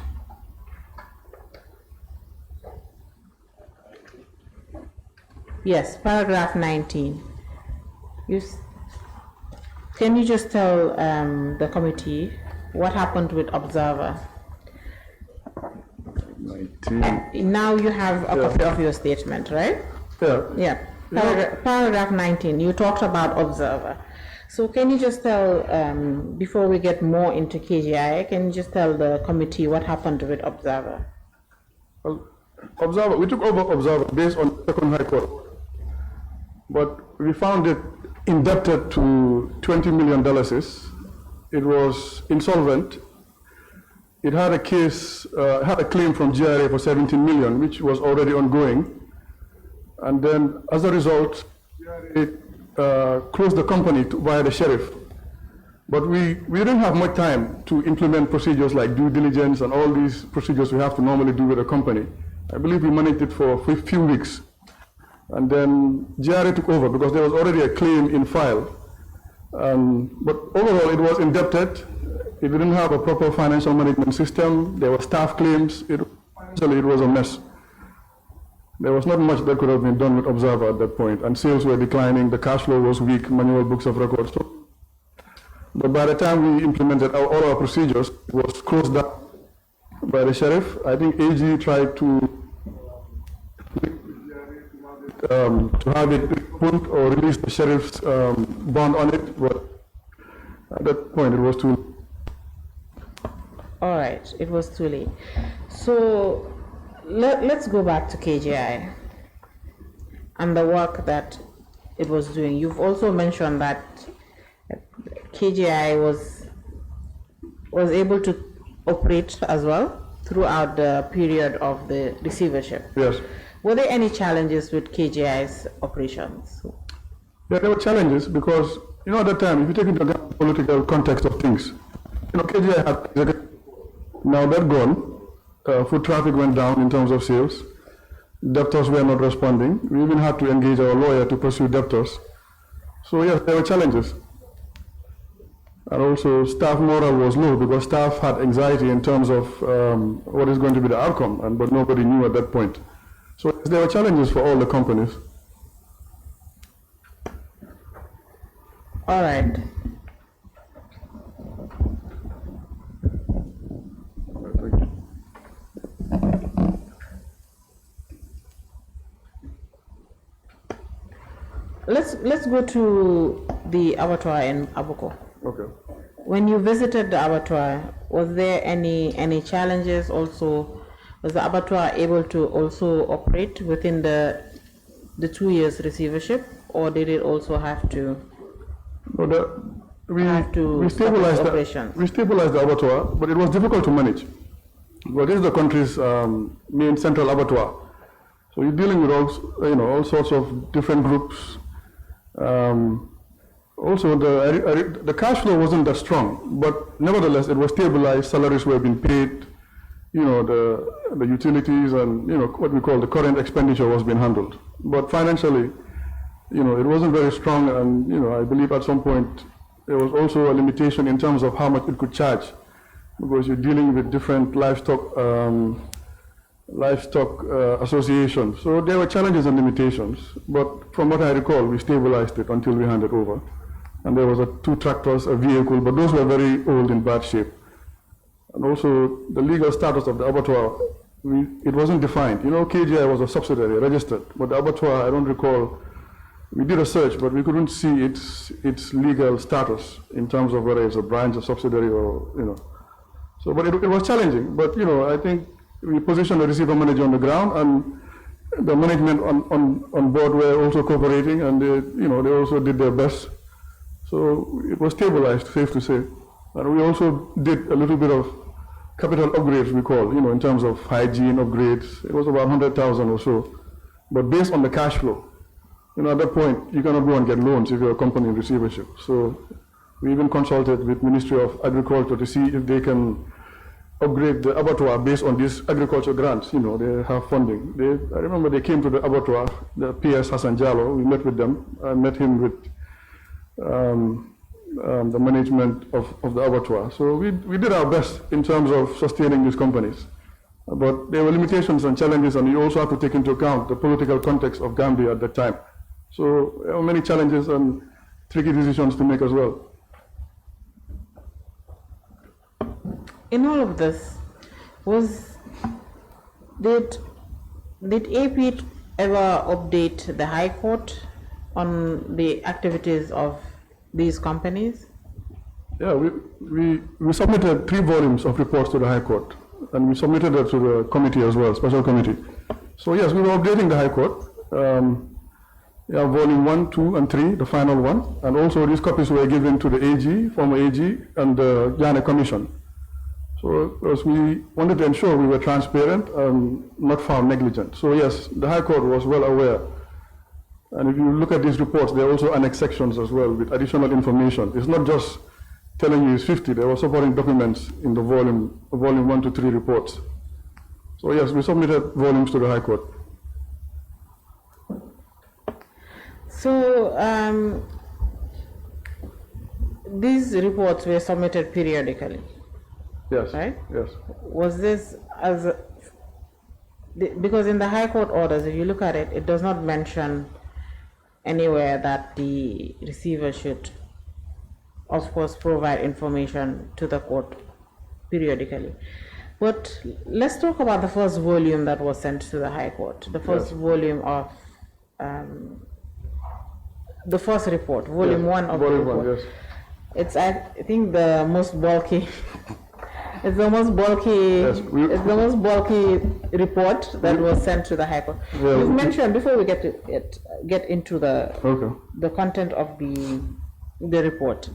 Yes, paragraph 19. Can you just tell the committee what happened with Observer? 19. Now you have a copy of your statement, right? Yeah. Yeah. Paragraph 19, you talked about Observer. So can you just tell, before we get more into KGI, can you just tell the committee what happened with Observer? Well, Observer, we took over Observer based on Second High Court, but we found it indebted to $20 million. It was insolvent. It had a case, had a claim from GRA for 17 million, which was already ongoing. And then, as a result, GRA closed the company via the sheriff. But we didn't have much time to implement procedures like due diligence and all these procedures we have to normally do with a company. I believe we managed it for a few weeks. And then GRA took over because there was already a claim in file. But overall, it was indebted. It didn't have a proper financial management system. There were staff claims. Financially, it was a mess. There was not much that could have been done with Observer at that point, and sales were declining, the cash flow was weak, manual books of records. But by the time we implemented all our procedures, it was closed down by the sheriff. I think AG tried to have it put or release the sheriff's bond on it, but at that point it was too late. All right, it was too late. So let's go back to KGI and the work that it was doing. You've also mentioned that KGI was able to operate as well throughout the period of the receivership. Yes. Were there any challenges with KGI's operations? Yeah, there were challenges because, at that time, if you take into account the political context of things, KGI had, now that gone, foot traffic went down in terms of sales, debtors were not responding, we even had to engage our lawyer to pursue debtors. So yes, there were challenges. And also staff morale was low because staff had anxiety in terms of what is going to be the outcome, but nobody knew at that point. So there were challenges for all the companies. All right. Let's go to the abattoir in Abuko. Okay. When you visited the abattoir, was there any challenges also? Was the abattoir able to also operate within the 2 years receivership, or did it also have to? We stabilized the abattoir, but it was difficult to manage. But this is the country's main central abattoir, so you're dealing with all sorts of different groups. Also, the cash flow wasn't that strong, but nevertheless, it was stabilized. Salaries were being paid. the utilities and, what we call the current expenditure was being handled. But financially, it wasn't very strong, and, I believe at some point there was also a limitation in terms of how much it could charge, because you're dealing with different livestock associations. So there were challenges and limitations, but from what I recall, we stabilized it until we handed over. And there was 2 tractors, a vehicle, but those were very old, in bad shape. And also the legal status of the abattoir, it wasn't defined. KGI was a subsidiary, registered, but the abattoir, I don't recall, we did a search, but we couldn't see its legal status in terms of whether it's a branch, a subsidiary, or, So, but it was challenging, but, I think we positioned the receiver manager on the ground, and the management on board were also cooperating, and they also did their best. So it was stabilized, safe to say. And we also did a little bit of capital upgrades, we call, in terms of hygiene upgrades. It was about 100,000 or so, but based on the cash flow. At that point, you cannot go and get loans if you're a company in receivership. So we even consulted with Ministry of Agriculture to see if they can upgrade the abattoir based on these agriculture grants. They have funding. I remember they came to the abattoir, the PS Hassan Jallo. We met with them. I met him with the management of the abattoir. So we did our best in terms of sustaining these companies. But there were limitations and challenges, and you also have to take into account the political context of Gambia at that time. So there were many challenges and tricky decisions to make as well. In all of this, did AP ever update the High Court on the activities of these companies? Yeah, we submitted 3 volumes of reports to the High Court, and we submitted it to the committee as well, special committee. So yes, we were updating the High Court. Volume 1, 2, and 3, the final one, and also these copies were given to the AG, former AG, and the Ghana Commission. So because we wanted to ensure we were transparent and not found negligent. So yes, the High Court was well aware. And if you look at these reports, there are also annex sections as well with additional information. It's not just telling you it's 50, there were supporting documents in the volume 1 to 3 reports. So yes, we submitted volumes to the High Court. So these reports were submitted periodically. Yes. Right? Yes. Was this because in the High Court orders, if you look at it, it does not mention anywhere that the receiver should, of course, provide information to the court periodically. But let's talk about the first volume that was sent to the High Court, the first volume of the first report, volume 1 of volume the report. 1, yes. It's, I think, the most bulky. It's the most bulky. Yes, it's the most bulky report that was sent to the High Court. Yeah, You've mentioned before we get into the content of the report.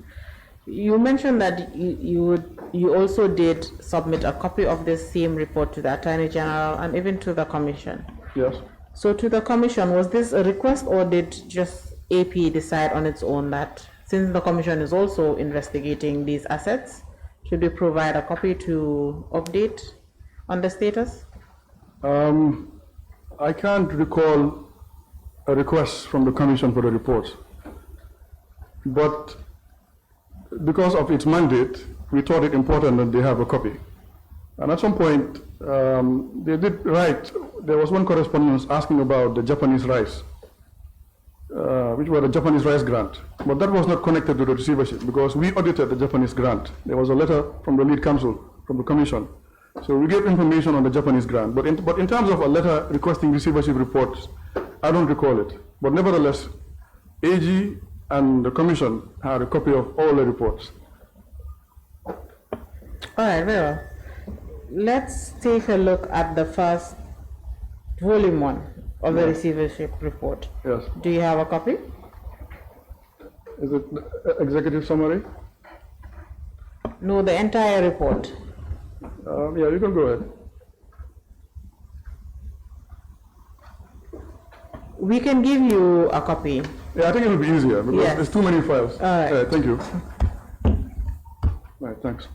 You mentioned that you also did submit a copy of this same report to the Attorney General and even to the Commission. Yes. So to the Commission, was this a request, or did just AP decide on its own that since the Commission is also investigating these assets, should we provide a copy to update on the status? I can't recall a request from the Commission for the reports, but because of its mandate, we thought it important that they have a copy. And at some point, they did write, there was one correspondence asking about the Japanese rice, which were the Japanese rice grant. But that was not connected to the receivership because we audited the Japanese grant. There was a letter from the lead counsel, from the Commission. So we gave information on the Japanese grant. But in terms of a letter requesting receivership reports, I don't recall it. But nevertheless, AG and the Commission had a copy of all the reports. All right, well, let's take a look at the first volume 1 of the receivership report. Yes. Do you have a copy? Is it the executive summary? No, the entire report. Yeah, you can go ahead. We can give you a copy. Yeah, I think it will be easier because Yes. there's too many files. All right. Yeah, thank you. All right, thanks.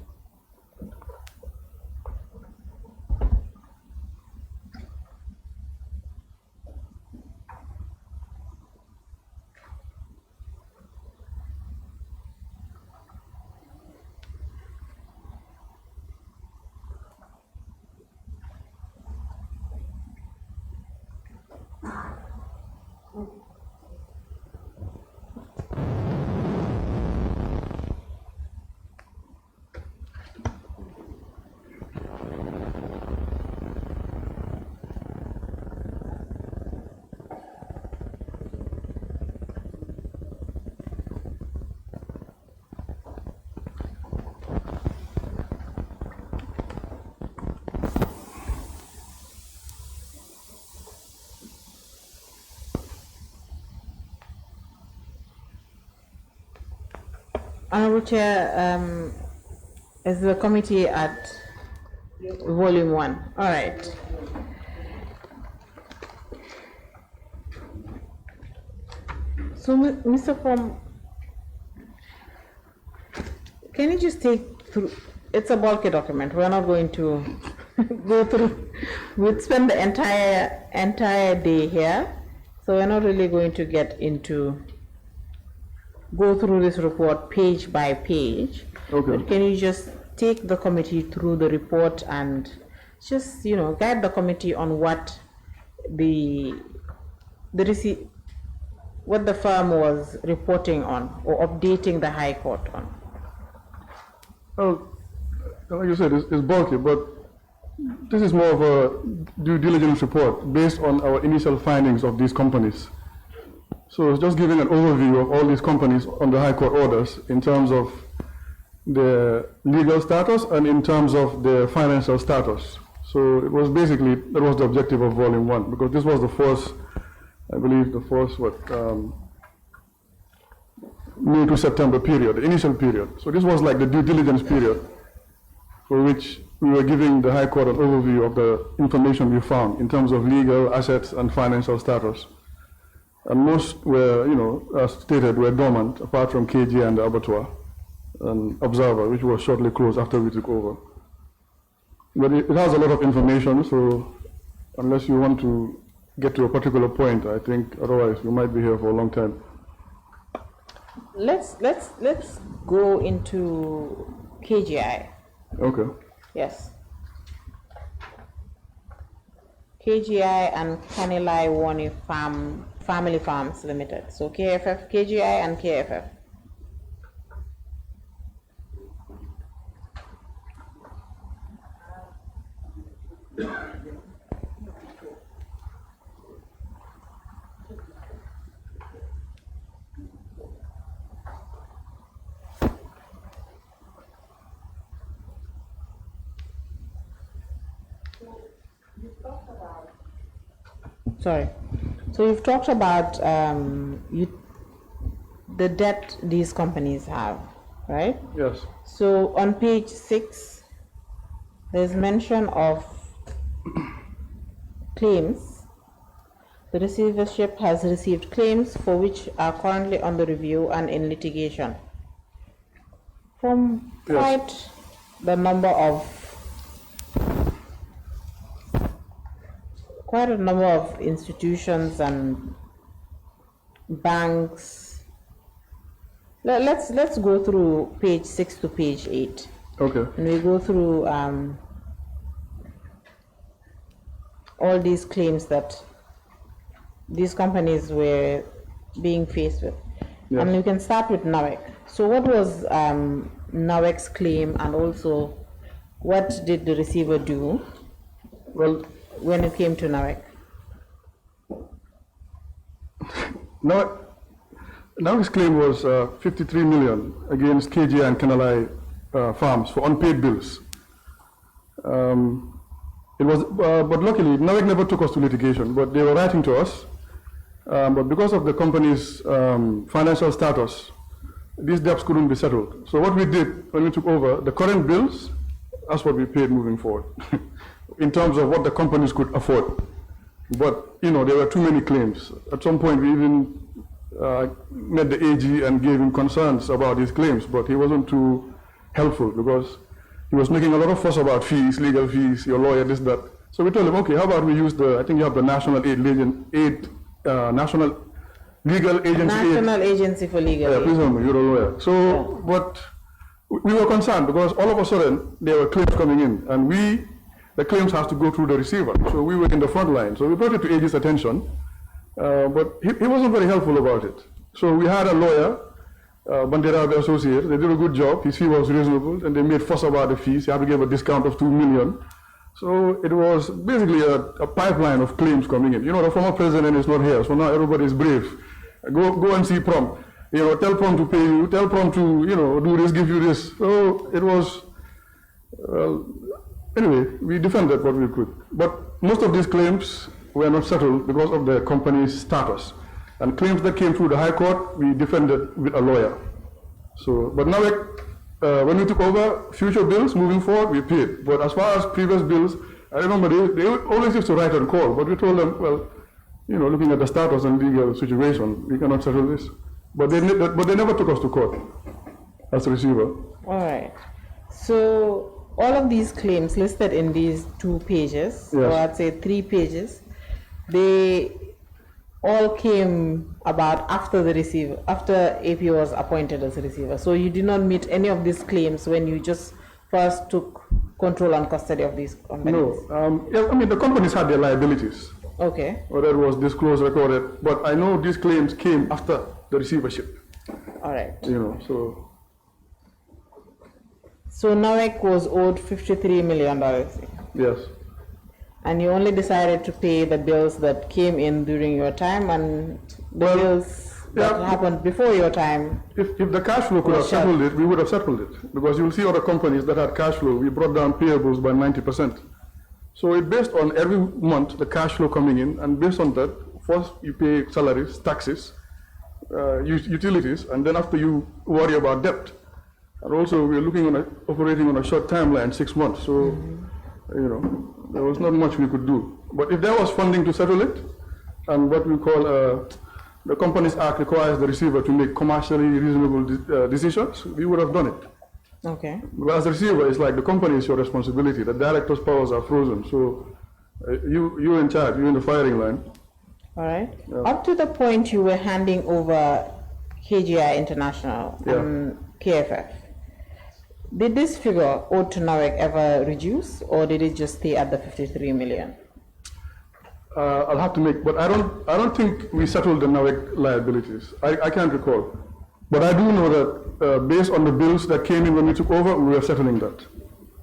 Honorable Chair, is the committee at volume 1? All right. So, Mr. PROM, can you just take through? It's a bulky document. We're not going to go through. We'd spend the entire day here, so we're not really going to get into go through this report page by page. Okay. But can you just take the committee through the report and just, you know, guide the committee on what what the firm was reporting on or updating the High Court on? Well, like you said, it's bulky, but this is more of a due diligence report based on our initial findings of these companies. So it's just giving an overview of all these companies on the High Court orders in terms of their legal status and in terms of their financial status. So it was basically, that was the objective of Volume 1, because this was the first, I believe, the first, May to September period, the initial period. So this was like the due diligence period for which we were giving the High Court an overview of the information we found in terms of legal, assets, and financial status. And most were, you know, as stated, were dormant, apart from KG and the Abattoir and Observer, which was shortly closed after we took over. But it has a lot of information, so unless you want to get to a particular point, I think otherwise we might be here for a long time. Let's go into KGI. Okay. Yes. KGI and Kanilai Wani Family Farms Limited. So KFF, KGI and KFF. Sorry. So you've talked about the debt these companies have, right? Yes. So on page 6, there's mention of claims. The receivership has received claims for which are currently under review and in litigation from quite a number of institutions and banks. Let's go through page 6 to page 8. Okay. And we go through all these claims that these companies were being faced with. Yes. And you can start with NAWEC. So what was NAWEC's claim, and also what did the receiver do when it came to NAWEC? NAWEC's claim was 53 million against KG and Kanilai farms for unpaid bills. It was, but luckily, NAWEC never took us to litigation, but they were writing to us. But because of the company's financial status, these debts couldn't be settled. So what we did when we took over, the current bills, that's what we paid moving forward, in terms of what the companies could afford. But, you know, there were too many claims. At some point, we even met the AG and gave him concerns about his claims, but he wasn't too helpful because he was making a lot of fuss about fees, legal fees, your lawyer, this, that. So we told him, okay, how about we use I think you have the National National Legal Agency. National Agency for Legal Aid. Please help me, you're a lawyer. So, but we were concerned because all of a sudden there were claims coming in, and the claims have to go through the receiver. So we were in the front line. So we brought it to AG's attention, But he wasn't very helpful about it. So we had a lawyer, Bandera Associates. They did a good job. His fee was reasonable, and they made fuss about the fees. You had to give a discount of $2 million. So it was basically a pipeline of claims coming in. You know, the former president is not here, so now everybody is brave. Go and see PROM. You know, tell PROM to pay you, tell PROM to, you know, do this, give you this. So it was, anyway, we defended what we could. But most of these claims were not settled because of the company's status. And claims that came through the High Court, we defended with a lawyer. So, but now, when we took over, future bills moving forward, we paid. But as far as previous bills, I remember they always used to write on call, but we told them, well, you know, looking at the status and legal situation, we cannot settle this. But they never took us to court as a receiver. All right. So all of these claims listed in these 2 pages, yes, or I'd say 3 pages, they all came about after the receiver, after AP was appointed as a receiver. So you did not meet any of these claims when you just first took control and custody of these companies? No, yeah, I mean, the companies had their liabilities. Okay. Whether it was disclosed, recorded, but I know these claims came after the receivership. All right. You know, so. So NAWEC was owed $53 million. Yes. And you only decided to pay the bills that came in during your time, and the bills that happened before your time. If the cash flow could have settled it, we would have settled it. Because you'll see other companies that had cash flow, we brought down payables by 90%. So it based on every month the cash flow coming in, and based on that, first you pay salaries, taxes, utilities, and then after you worry about debt. And also we're looking at operating on a short timeline, 6 months. So, you know, there was not much we could do. But if there was funding to settle it, and what we call the Companies Act requires the receiver to make commercially reasonable decisions, we would have done it. Okay. But as a receiver, it's like the company is your responsibility. The director's powers are frozen. So you're in charge, you're in the firing line. All right. Yeah. Up to the point you were handing over KGI International and KFF, did this figure owed to NAWEC ever reduce, or did it just stay at the 53 million? I'll have to make, but I don't think we settled the NAWEC liabilities. I can't recall. But I do know that based on the bills that came in when we took over, we were settling that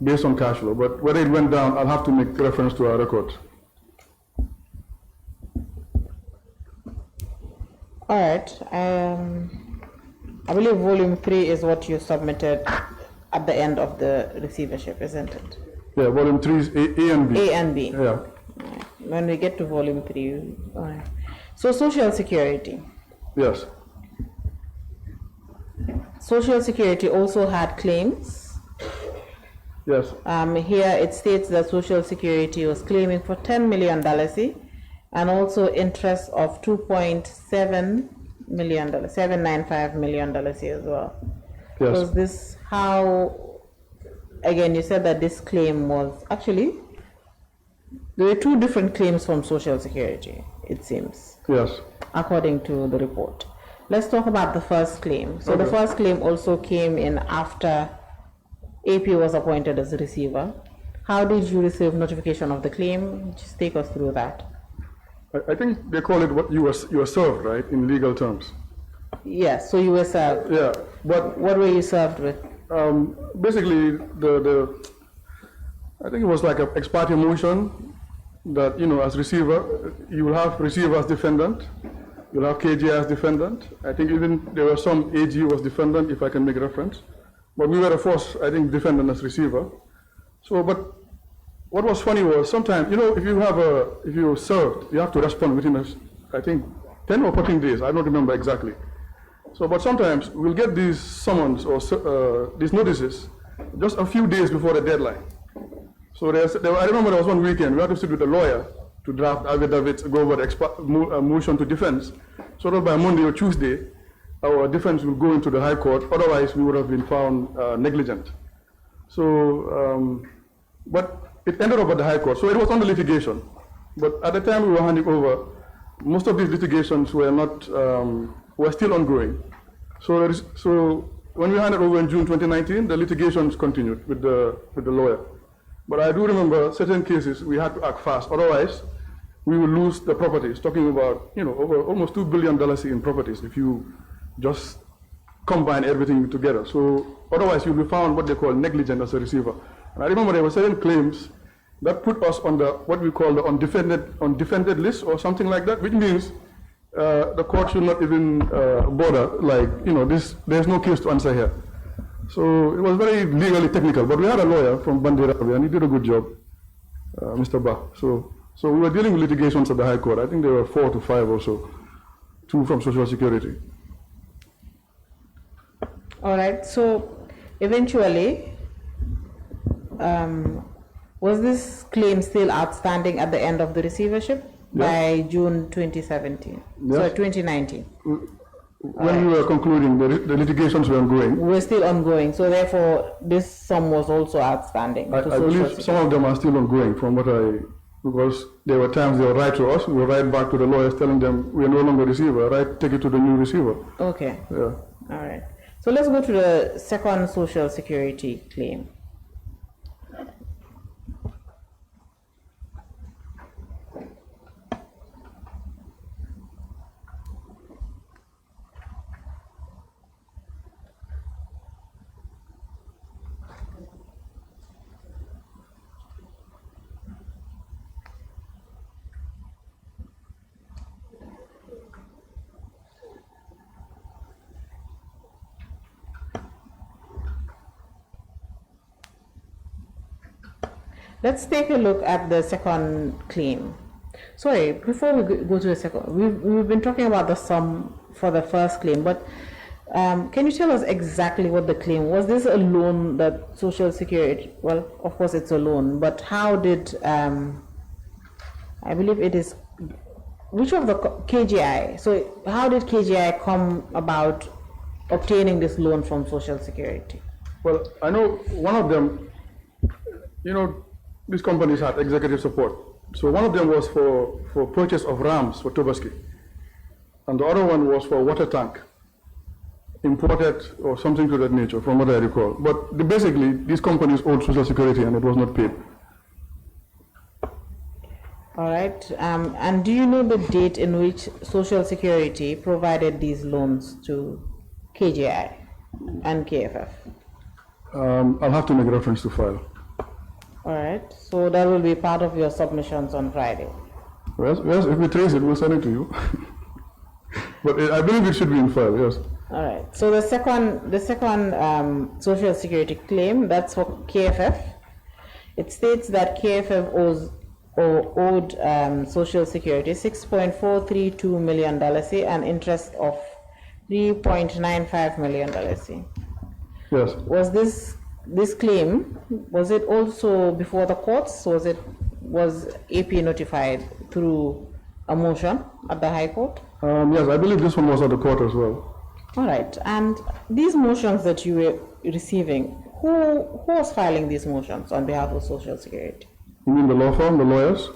based on cash flow. But whether it went down, I'll have to make reference to our records. All right. I believe volume 3 is what you submitted at the end of the receivership, isn't it? Yeah, volume 3 is A and B. A and B. Yeah. When we get to volume 3, all right. So Social Security. Yes. Social Security also had claims. Yes. Here it states that Social Security was claiming for $10 million and also interest of $2.7 million, $795 million as well. Yes. Was this how, again, you said that this claim was actually, there were 2 different claims from Social Security, it seems. Yes. According to the report. Let's talk about the first claim. So the first claim also came in after AP was appointed as a receiver. How did you receive notification of the claim? Just take us through that. I think they call it what you were served, right, in legal terms. Yes, so you were served. Yeah, but what were you served with? Basically, I think it was like an ex parte motion that, you know, as receiver, you will have receiver as defendant, you'll have KG as defendant. I think even there were some AG was defendant, if I can make reference. But we were a force, I think, defendant as receiver. So, but what was funny was sometimes, you know, if you're served, you have to respond within, I think, 10 or 14 days. I don't remember exactly. So, but sometimes we'll get these summons or these notices just a few days before the deadline. So I remember there was one weekend, we had to sit with a lawyer to draft affidavits, go over the motion to defense, so that by Monday or Tuesday, our defense will go into the High Court. Otherwise, we would have been found negligent. So, but it ended up at the High Court. So it was under litigation. But at the time we were handing over, most of these litigations were not, were still ongoing. So when we handed over in June 2019, the litigations continued with the lawyer. But I do remember certain cases we had to act fast. Otherwise, we will lose the properties, talking about, over almost $2 billion in properties if you just combine everything together. So otherwise you'll be found what they call negligent as a receiver. And I remember there were certain claims that put us on the, what we call the undefended list or something like that, which means the court should not even bother, like, there's no case to answer here. So it was very legally technical, but we had a lawyer from Bandirabe and he did a good job, Mr. Ba. So we were dealing with litigations at the High Court. I think there were 4 to 5 or so, 2 from Social Security. All right, so eventually, was this claim still outstanding at the end of the receivership by June 2017? Yes. So 2019? When we were concluding, the litigations were ongoing. Were still ongoing, so therefore this sum was also outstanding. I believe some of them are still ongoing from what because there were times they would write to us, we would write back to the lawyers telling them we are no longer receiver, take it to the new receiver. Okay. Yeah. All right. So let's go to the second Social Security claim. Let's take a look at the second claim. Sorry, before we go to the second, we've been talking about the sum for the first claim, but can you tell us exactly what the claim was? This a loan that Social Security, well, of course it's a loan, but how did, I believe it is, which of the KGI, so how did KGI come about obtaining this loan from Social Security? Well, I know one of them, these companies had executive support. So one of them was for purchase of rams for Tobaski. And the other one was for water tank, imported or something to that nature, from what I recall. But basically, these companies owed Social Security and it was not paid. All right. And do you know the date in which Social Security provided these loans to KGI and KFF? I'll have to make reference to file. All right, so that will be part of your submissions on Friday. Yes, if we trace it, we'll send it to you. But I believe it should be in file, yes. All right, so the second Social Security claim, that's for KFF. It states that KFF owed Social Security $6.432 million and interest of $3.95 million. Yes. Was this claim, was it also before the courts? Was AP notified through a motion at the High Court? Yes, I believe this one was at the court as well. All right, and these motions that you were receiving, who was filing these motions on behalf of Social Security? You mean the law firm, the lawyers,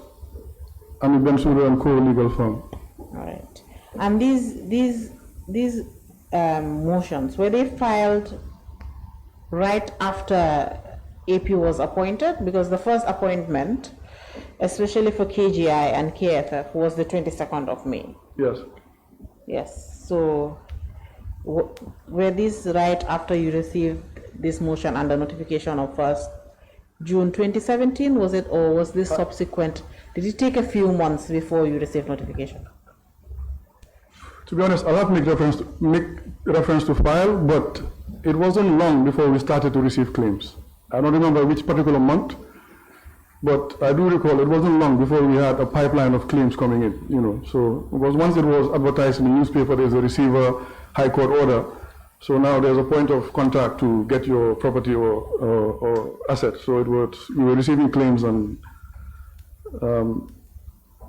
and the Bensouda and Co. legal firm? All right, and these motions, were they filed right after AP was appointed? Because the first appointment, especially for KGI and KFF, was the 22nd of May. Yes. Yes. So were these right after you received this motion and the notification of 1st June 2017? Was it, or was this subsequent? Did it take a few months before you received notification? To be honest, I'll have to make reference to file, but it wasn't long before we started to receive claims. I don't remember which particular month, but I do recall it wasn't long before we had a pipeline of claims coming in, So it was once it was advertised in the newspaper, there's a receiver High Court order. So now there's a point of contact to get your property or asset. So we were receiving claims, and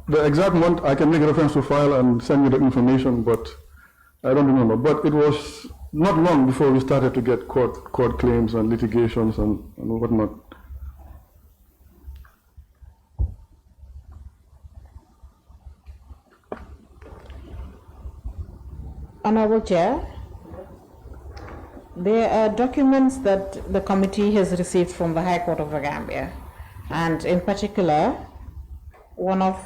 the exact month I can make a reference to file and send you the information, but I don't remember. But it was not long before we started to get court claims and litigations and whatnot. Honorable Chair, there are documents that the committee has received from the High Court of the Gambia, and in particular, one of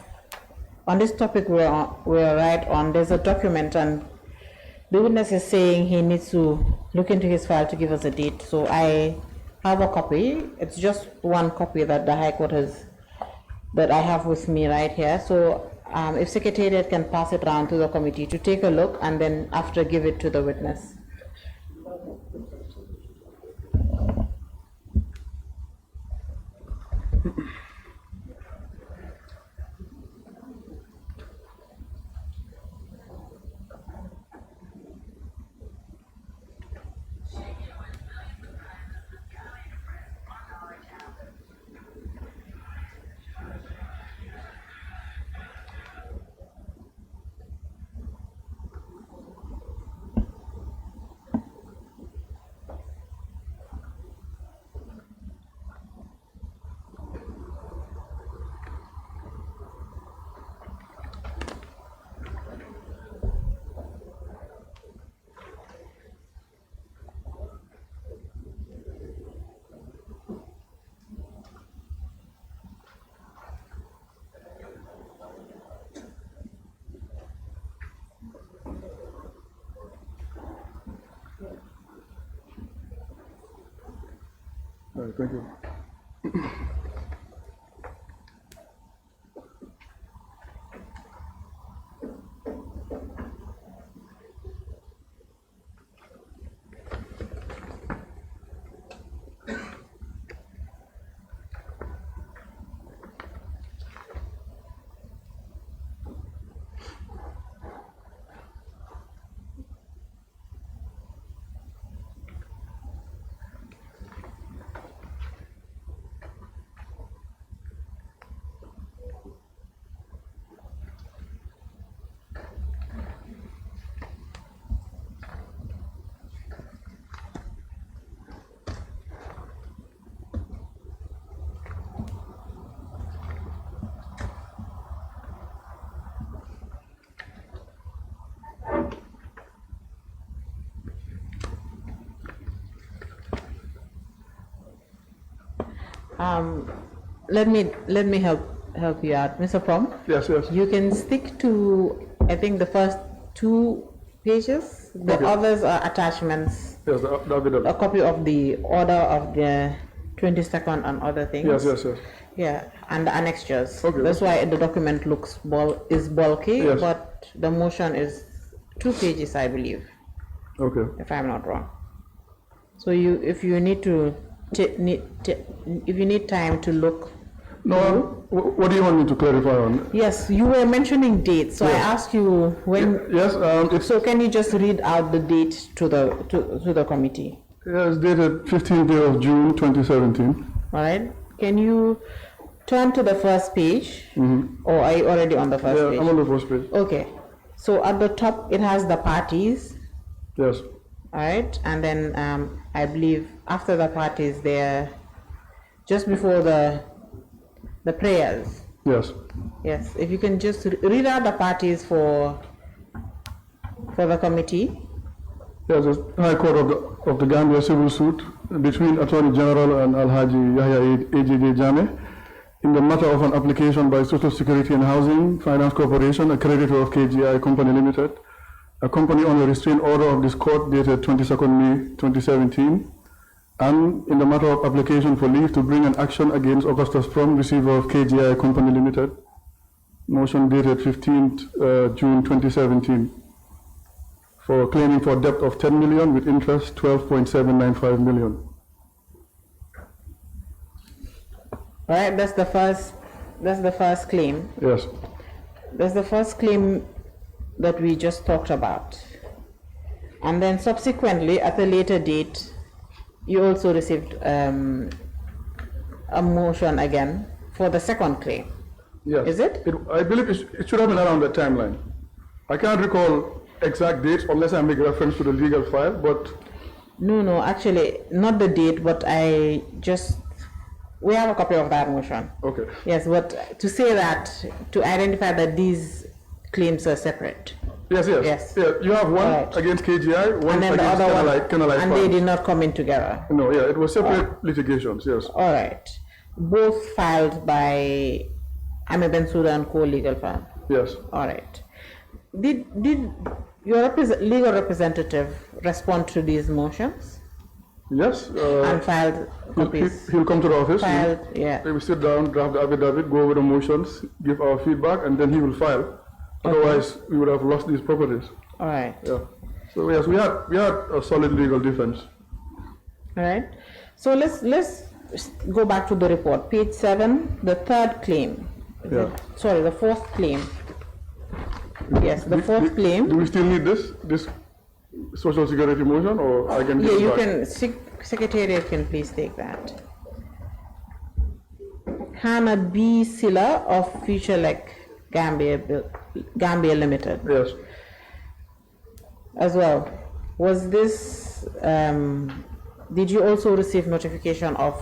on this topic we're right on, there's a document and the witness is saying he needs to look into his file to give us a date. So I have a copy. It's just one copy that the High Court has, that I have with me right here. So if Secretariat can pass it around to the committee to take a look and then after give it to the witness. All right, thank you. Let me help you out, Mr. Prom. Yes, yes. You can stick to, I think, the first 2 pages. The Okay. others are attachments. Yes, that'll be A done. copy of the order of the 22nd and other things. Yes, yes, yes. Yeah, and the annexures. Okay, That's okay. why the document looks bulky, Yes. but the motion is 2 pages, I believe, Okay. if I'm not wrong. So if you need to, if you need time to look. No, what do you want me to clarify on? Yes, you were mentioning dates, so I asked you when. Yes, it's, So can you just read out the date to the committee? it's dated 15th day of June 2017. All right. Can you turn to the first page, or are you already on the first Yeah, page? I'm on the first page. Okay. So at the top it has the parties. Yes. All right, and then I believe after the parties there, just before the prayers. Yes. Yes, if you can just read out the parties for the committee. Yes, the High Court of the Gambia civil suit between Attorney General and Alhaji Yahya AJJ Jame in the matter of an application by Social Security and Housing Finance Corporation, a creditor of KGI Company Limited, a company on a restraint order of this court dated 22nd May 2017, and in the matter of application for leave to bring an action against Augustus PROM, receiver of KGI Company Limited, motion dated 15th June 2017, for claiming for debt of 10 million with interest 12.795 million. All right, that's the first claim. Yes. That's the first claim that we just talked about. And then subsequently, at a later date, you also received a motion again for the second claim. Yes. Is it? I believe it should have been around that timeline. I can't recall exact dates unless I make reference to the legal file, but... No, actually, not the date, but we have a copy of that motion. Okay. Yes, but to say that, to identify that these claims are separate. Yes. Yeah, you have one Right. against KGI, one And then the against other one, Canalite and they did not come in together. No, yeah, it was separate litigations, yes. All right. Both filed by Ame Bensouda and Co legal firm. Yes. All right. Did your legal representative respond to these motions Yes. and filed copies? He'll come to the office. Filed, yeah. We will sit down, draft the affidavit, go over the motions, give our feedback, and then he will file. Otherwise, we would have lost these properties. All right. Yeah. So yes, we had a solid legal defense. All right. So let's go back to the report, page 7, the third claim. Yeah. Sorry, the fourth claim. Yes, the fourth claim. Do we still need this social security motion, or I can? Yeah, give it you back? can. Secretariat can please take that. Hannah B. Silla of Future Like Gambia Limited. Yes. As well. Was this? Did you also receive notification of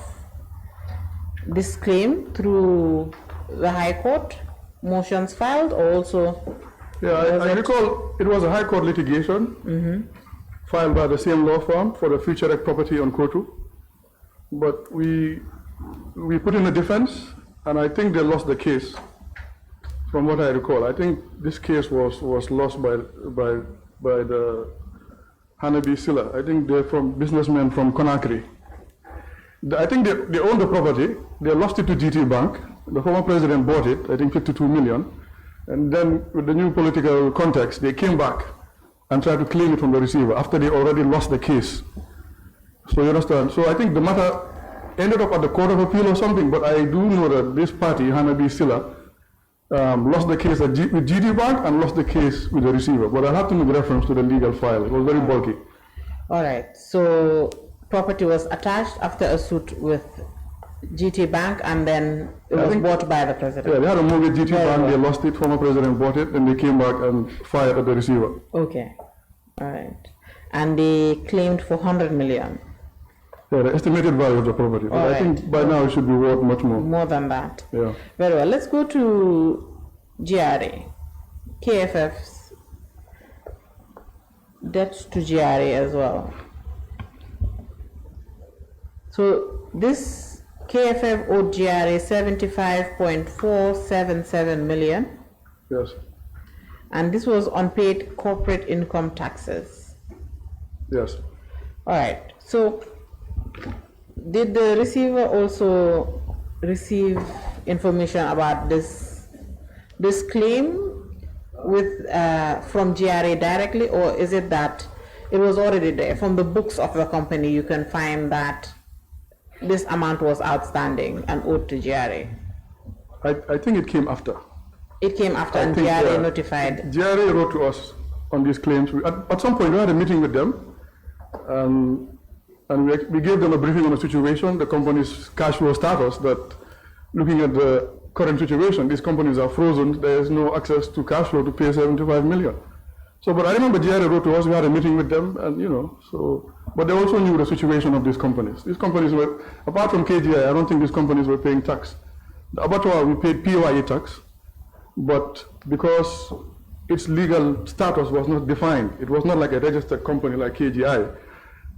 this claim through the High Court? Motions filed, or also? Yeah, I recall it was a High Court litigation filed by the same law firm for the Future Act property on Kotu. But we put in a defense, and I think they lost the case. From what I recall, I think this case was lost by the Hanabi Silla. I think they're businessmen from Conakry. I think they own the property. They lost it to GT Bank. The former president bought it, I think 52 million. And then with the new political context, they came back and tried to claim it from the receiver after they already lost the case. So you understand? So I think the matter ended up at the Court of Appeal or something, but I do know that this party, Hanabi Silla, lost the case with GT Bank and lost the case with the receiver. But I'll have to make reference to the legal file. It was very bulky. All right. So property was attached after a suit with GT Bank, and then it was bought by the president. Yeah, they had a mortgage GT Bank, they lost it, former president bought it, and they came back and fired at the receiver. Okay. All right. And they claimed for 100 million. Yeah, the estimated value of the property. But I think by now it should be worth much more. More than that. Yeah. Very well. Let's go to GRA. KFF's debt to GRA as well. So this KFF owed GRA 75.477 million. Yes. And this was unpaid corporate income taxes. Yes. All right. So did the receiver also receive information about this claim from GRA directly, or is it that it was already there from the books of the company? You can find that this amount was outstanding and owed to GRA. I think it came after. It came after, and GRA notified. GRA wrote to us on these claims. At some point we had a meeting with them, and we gave them a briefing on the situation, the company's cash flow status, that looking at the current situation, these companies are frozen, there is no access to cash flow to pay 75 million. So, but I remember GRA wrote to us, we had a meeting with them, and but they also knew the situation of these companies. These companies were, apart from KGI, I don't think these companies were paying tax. The Abattoir, we paid POIA tax, but because its legal status was not defined, it was not like a registered company like KGI.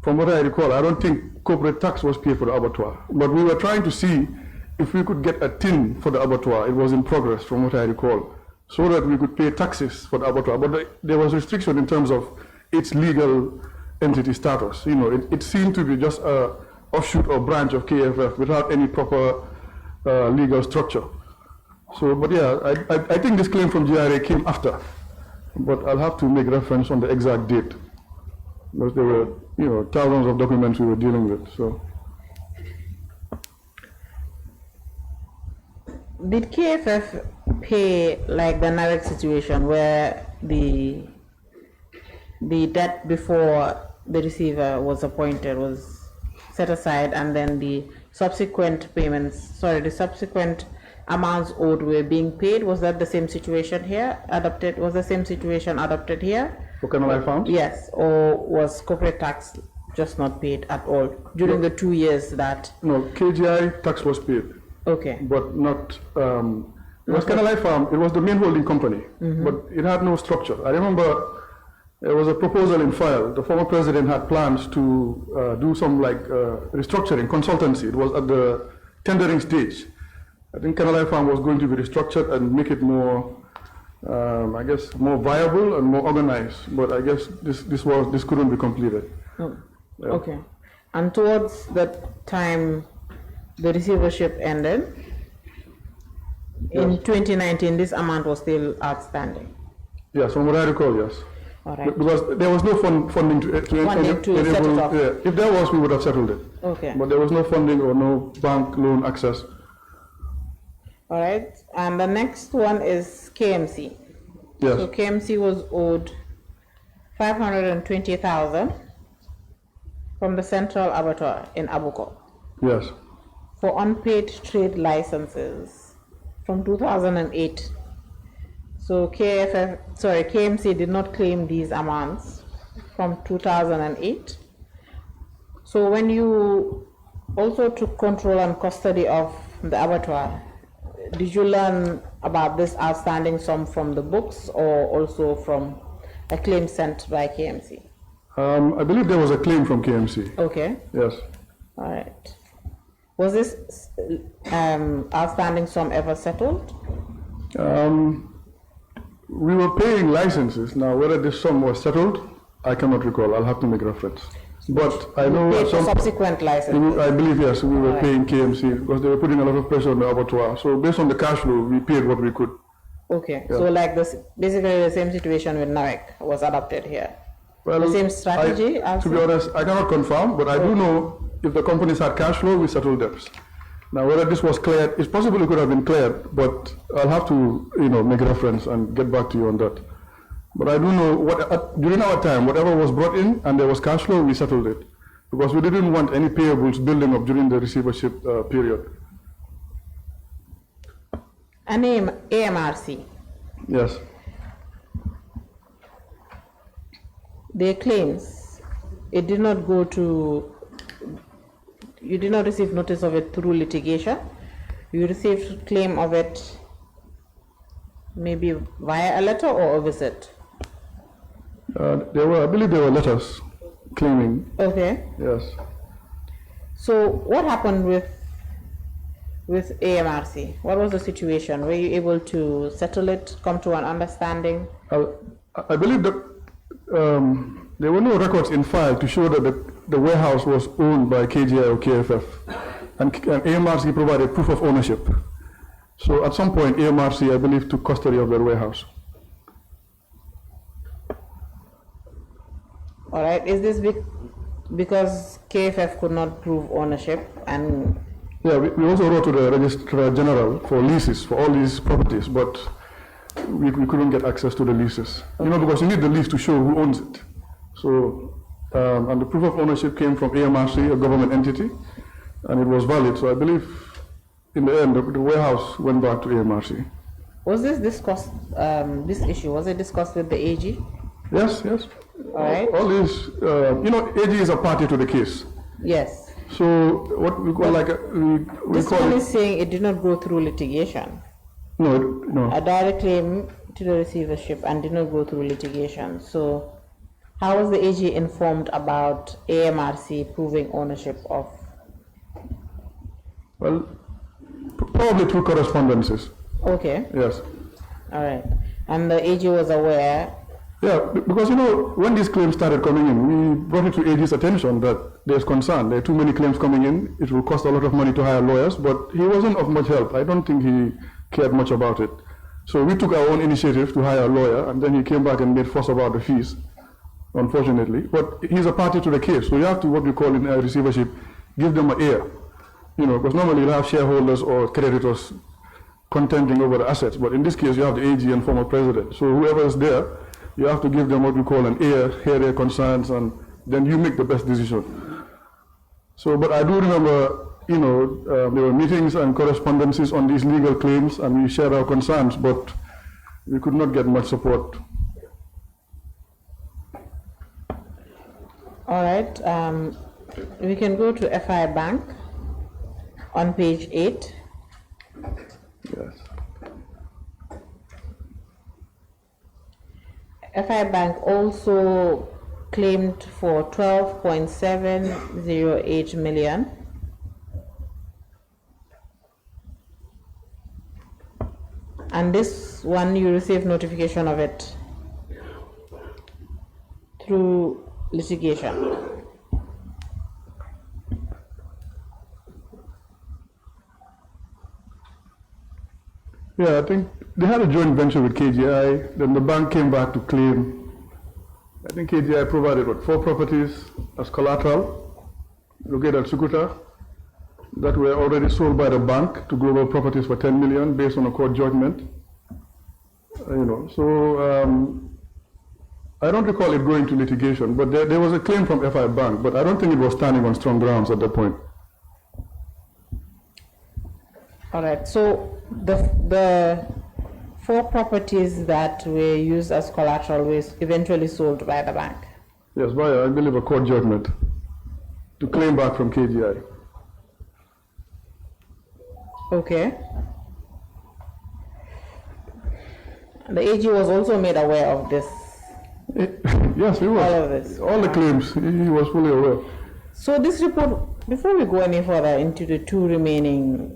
From what I recall, I don't think corporate tax was paid for the Abattoir. But we were trying to see if we could get a tin for the Abattoir. It was in progress, from what I recall, so that we could pay taxes for the Abattoir. But there was restriction in terms of its legal entity status. It seemed to be just a offshoot or branch of KFF without any proper legal structure. So, but yeah, I think this claim from GRA came after, but I'll have to make reference on the exact date, because there were, thousands of documents we were dealing with. So, did KFF pay like the Narek situation where the debt before the receiver was appointed was set aside, and then the subsequent amounts owed were being paid? Was that the same situation here? Was the same situation adopted here? For Canal Farms? Yes, or was corporate tax just not paid at all during the 2 years that? No, KGI tax was paid. Okay. But not, it was Canal Farm, it was the main holding company, but it had no structure. I remember there was a proposal in file. The former president had plans to do some restructuring, consultancy. It was at the tendering stage. I think Canal Farm was going to be restructured and make it more I guess, more viable and more organized. But I guess this couldn't be completed. Oh, Yeah. okay. And towards that time, the receivership ended. In 2019, this amount was still outstanding. Yes, from what I recall, yes. All right. Because there was no funding to set it off. Yeah, if there was, we would have settled it. Okay. But there was no funding or no bank loan access. All right. And the next one is KMC. Yes. So KMC was owed 520,000 from the Central Abattoir in Abuko Yes. for unpaid trade licenses from 2008. So KMC did not claim these amounts from 2008. So when you also took control and custody of the abattoir, did you learn about this outstanding sum from the books or also from a claim sent by KMC? I believe there was a claim from KMC. Okay. Yes. All right. Was this outstanding sum ever settled? We were paying licenses. Now, whether this sum was settled, I cannot recall. I'll have to make reference. But I know Paid at for some subsequent licenses. I believe, yes, we were Right. paying KMC because they were putting a lot of pressure on the abattoir. So based on the cash flow, we paid what we could. Okay. Yeah. So like this, basically the same situation with NAWEC was adopted here. Well, The same strategy to also? be honest, I cannot confirm, but I do know if the companies had cash flow, we settled debts. Now, whether this was cleared, it's possible it could have been cleared, but I'll have to, make reference and get back to you on that. But I do know during our time, whatever was brought in and there was cash flow, we settled it because we didn't want any payables building up during the receivership period. And AMRC, Yes. their claims, it did not go to, you did not receive notice of it through litigation. You received claim of it maybe via a letter or a visit. I believe there were letters claiming, Okay. yes. So what happened with AMRC? What was the situation? Were you able to settle it, come to an understanding? I believe that there were no records in file to show that the warehouse was owned by KGI or KFF, and AMRC provided proof of ownership. So at some point, AMRC, I believe, took custody of their warehouse. All right. Is this because KFF could not prove ownership and? Yeah, we also wrote to the Registrar General for leases for all these properties, but we couldn't get access to the leases. Okay. Because you need the lease to show who owns it. So, and the proof of ownership came from AMRC, a government entity, and it was valid. So I believe in the end, the warehouse went back to AMRC. Was this discussed, this issue, was it discussed with the AG? Yes, yes. All right. All these, AG is a party to the case. Yes. So what we call we This call one it, is saying it did not go through litigation. No. A direct claim to the receivership and did not go through litigation. So how was the AG informed about AMRC proving ownership of? Well, probably through correspondences. Okay. Yes. All right. And the AG was aware. Yeah, because when these claims started coming in, we brought it to AG's attention that there's concern. There are too many claims coming in. It will cost a lot of money to hire lawyers, but he wasn't of much help. I don't think he cared much about it. So we took our own initiative to hire a lawyer, and then he came back and made fuss about the fees, unfortunately. But he's a party to the case, so you have to, what we call in a receivership, give them an ear. Because normally you'll have shareholders or creditors contending over the assets, but in this case you have the AG and former president. So whoever is there, you have to give them what we call an ear, hear their concerns, and then you make the best decision. So, but I do remember, there were meetings and correspondences on these legal claims, and we shared our concerns, but we could not get much support. All right. We can go to FI Bank on page 8. Yes. FI Bank also claimed for 12.708 million. And this one, you received notification of it through litigation. Yeah, I think they had a joint venture with KGI, then the bank came back to claim. I think KGI provided, 4 properties as collateral, located at Sukuta, that were already sold by the bank to Global Properties for 10 million based on a court judgment. I don't recall it going to litigation, but there was a claim from FI Bank, but I don't think it was standing on strong grounds at that point. All right, so the 4 properties that were used as collateral were eventually sold by the bank? Yes, by, I believe, a court judgment to claim back from KGI. Okay. The AG was also made aware of this? Yes, he was. All of this? All the claims, he was fully aware. So this report, before we go any further into the 2 remaining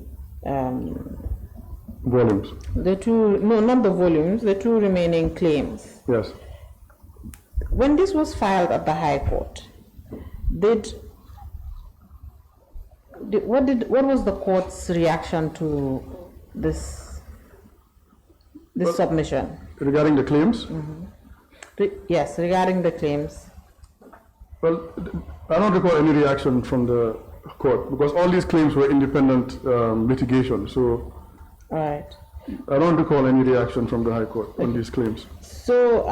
volumes. No, not the volumes, the 2 remaining claims. Yes. When this was filed at the High Court, what was the court's reaction to this submission? Regarding the claims? Yes, regarding the claims. Well, I don't recall any reaction from the court because all these claims were independent litigation. So right. I don't recall any reaction from the High Court on these claims. So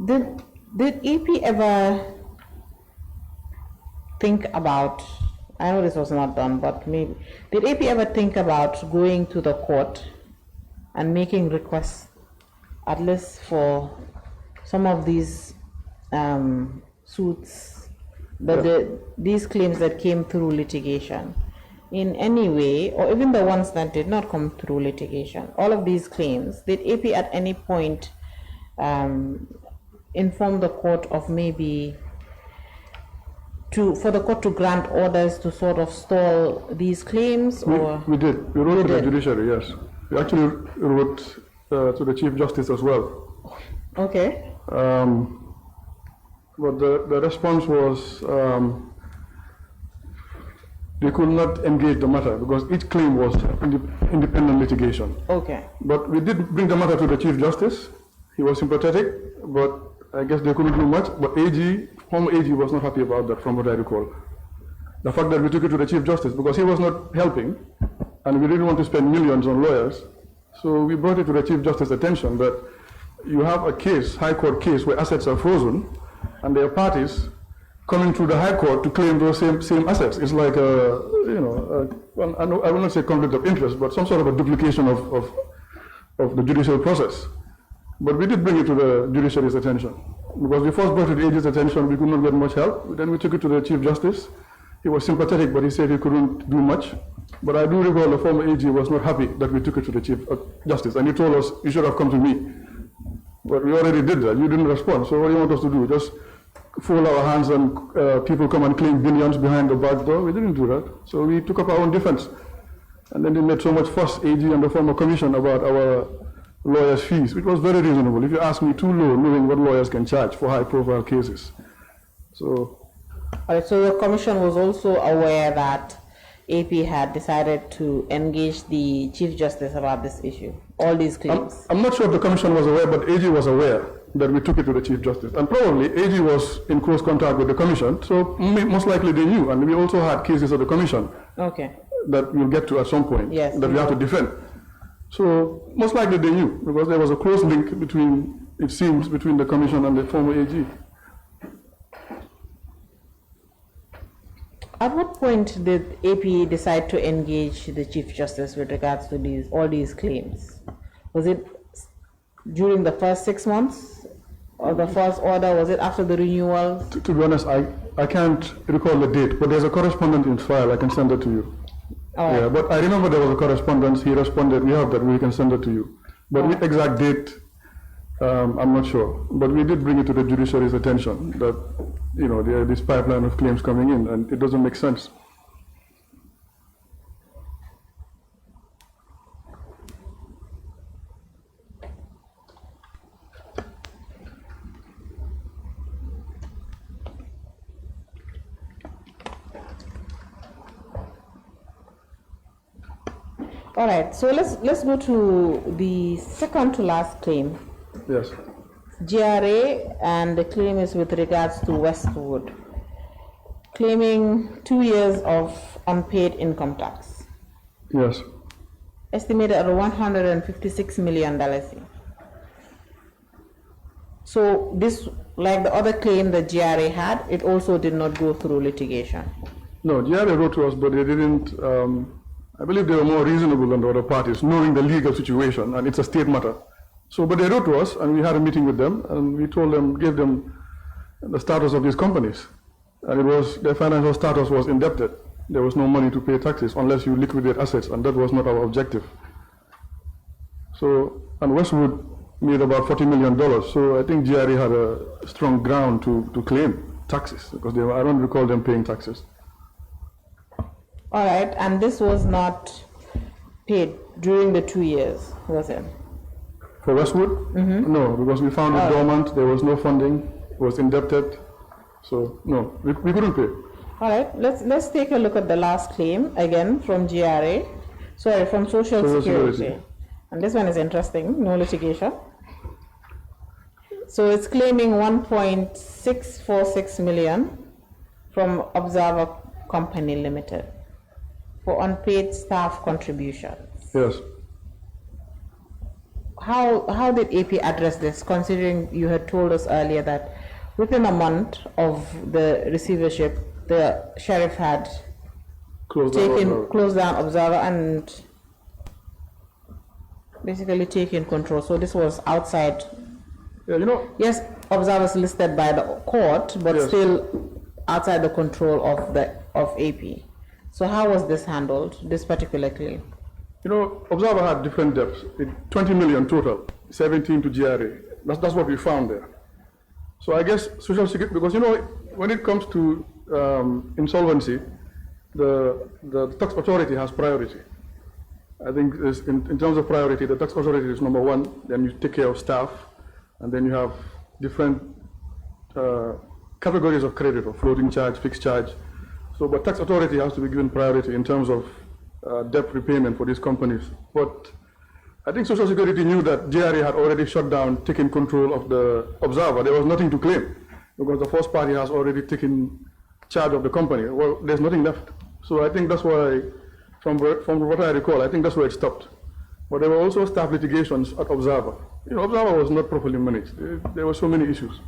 did EP ever think about, I know this was not done, but maybe, did AP ever think about going to the court and making requests, at least for some of these suits, these claims that came through litigation, in any way, or even the ones that did not come through litigation, all of these claims, did AP at any point inform the court of maybe for the court to grant orders to sort of stall these claims? We did. We wrote to the Judiciary, yes. We actually wrote to the Chief Justice as well. Okay. But the response was they could not engage the matter because each claim was independent litigation. Okay. But we did bring the matter to the Chief Justice. He was sympathetic, but I guess they couldn't do much. But former AG was not happy about that, from what I recall. The fact that we took it to the Chief Justice, because he was not helping, and we didn't want to spend millions on lawyers, so we brought it to the Chief Justice's attention that you have a case, High Court case, where assets are frozen, and there are parties coming through the High Court to claim those same assets. It's like well, I will not say conflict of interest, but some sort of a duplication of the judicial process. But we did bring it to the Judiciary's attention. Because we first brought it to the AG's attention, we could not get much help. Then we took it to the Chief Justice. He was sympathetic, but he said he couldn't do much. But I do recall the former AG was not happy that we took it to the Chief Justice, and he told us, you should have come to me. But we already did that. You didn't respond. So what do you want us to do? Just fold our hands and people come and claim billions behind the back door? We didn't do that. So we took up our own defense. And then they made so much fuss, AG and the former commission, about our lawyers' fees, which was very reasonable. If you ask me, too low, knowing what lawyers can charge for high-profile cases. So. All right, so the commission was also aware that AP had decided to engage the Chief Justice about this issue, all these claims. I'm not sure if the commission was aware, but AG was aware that we took it to the Chief Justice. And probably AG was in close contact with the commission, so most likely they knew. And we also had cases of the commission that we'll get to at some point, that we have to defend. So most likely they knew, because there was a close link between, it seems, between the commission and the former AG. At what point did AP decide to engage the Chief Justice with regards to all these claims? Was it during the first 6 months or the first order? Was it after the renewal? To be honest, I can't recall the date, but there's a correspondence in file. I can send it to you. Yeah, but I remember there was a correspondence. He responded, we have that, we can send it to you. But the exact date, I'm not sure. But we did bring it to the Judiciary's attention that, there is this pipeline of claims coming in, and it doesn't make sense. All right, so let's go to the second to last claim. Yes. GRA, and the claim is with regards to Westwood, claiming 2 years of unpaid income tax. Yes. Estimated at $156 million. So this, like the other claim that GRA had, it also did not go through litigation. No, GRA wrote to us, but they didn't, I believe they were more reasonable than the other parties, knowing the legal situation, and it's a state matter. So, but they wrote to us, and we had a meeting with them, and we told them, gave them the status of these companies. And it was, their financial status was indebted. There was no money to pay taxes unless you liquidate assets, and that was not our objective. So, and Westwood made about $40 million, so I think GRA had a strong ground to claim taxes, because they were, I don't recall them paying taxes. All right, and this was not paid during the 2 years, was it? For Westwood? Mm-hmm. No, because we found it dormant, there was no funding, it was indebted, so no, we couldn't pay. All right, let's take a look at the last claim, again from GRA, sorry, from Social Security. And this one is interesting, no litigation. So it's claiming 1.646 million from Observer Company Limited for unpaid staff contributions. Yes. How did AP address this, considering you had told us earlier that within a month of the receivership, the sheriff had closed down Observer and basically taken control. So this was outside. Yeah, you know. Yes, Observers listed by the court, but yes, still outside the control of AP. So how was this handled, this particular claim? You know, Observer had different debts, 20 million total, 17 to GRA. That's what we found there. So I guess Social Security, because you know, when it comes to insolvency, the tax authority has priority. I think in terms of priority, the tax authority is number one, then you take care of staff, and then you have different categories of creditor, floating charge, fixed charge. So, but tax authority has to be given priority in terms of debt repayment for these companies. But I think Social Security knew that GRA had already shut down, taken control of the Observer. There was nothing to claim because the first party has already taken charge of the company. Well, there's nothing left. So I think that's why, from what I recall, I think that's where it stopped. But there were also staff litigations at Observer. You know, Observer was not properly managed. There were so many issues.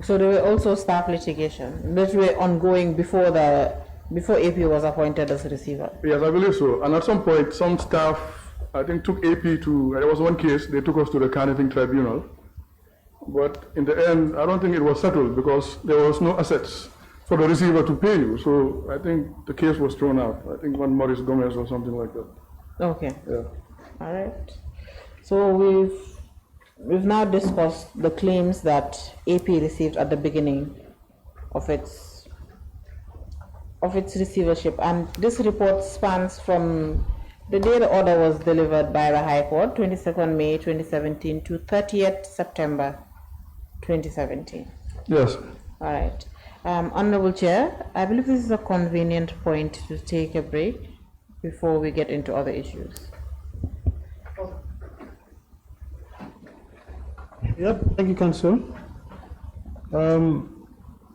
So there were also staff litigation that were ongoing before AP was appointed as receiver? Yes, I believe so. And at some point, some staff, I think, took AP to, there was one case, they took us to the Carnifing Tribunal. But in the end, I don't think it was settled because there was no assets for the receiver to pay you. So I think the case was thrown out. I think one Maurice Gomez or something like that. Okay. Yeah. All right. So we've now discussed the claims that AP received at the beginning of its receivership, and this report spans from the day the order was delivered by the High Court, 22nd May 2017 to 30th September 2017. Yes. All right. Honorable Chair, I believe this is a convenient point to take a break before we get into other issues. Yep, thank you, Council.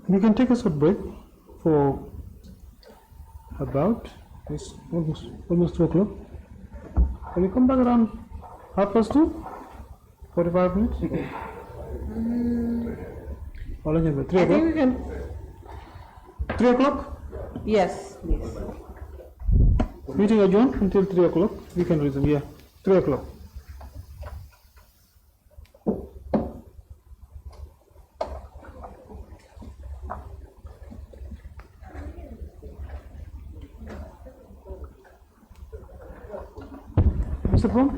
We can take a short break for about almost 2 o'clock. Can we come back around 2:30? 45 minutes? Or 3 o'clock? I think we can. 3 o'clock? Yes, please. Meeting adjourned until 3 o'clock. We can resume, yeah. 3 o'clock. Mr. PROM?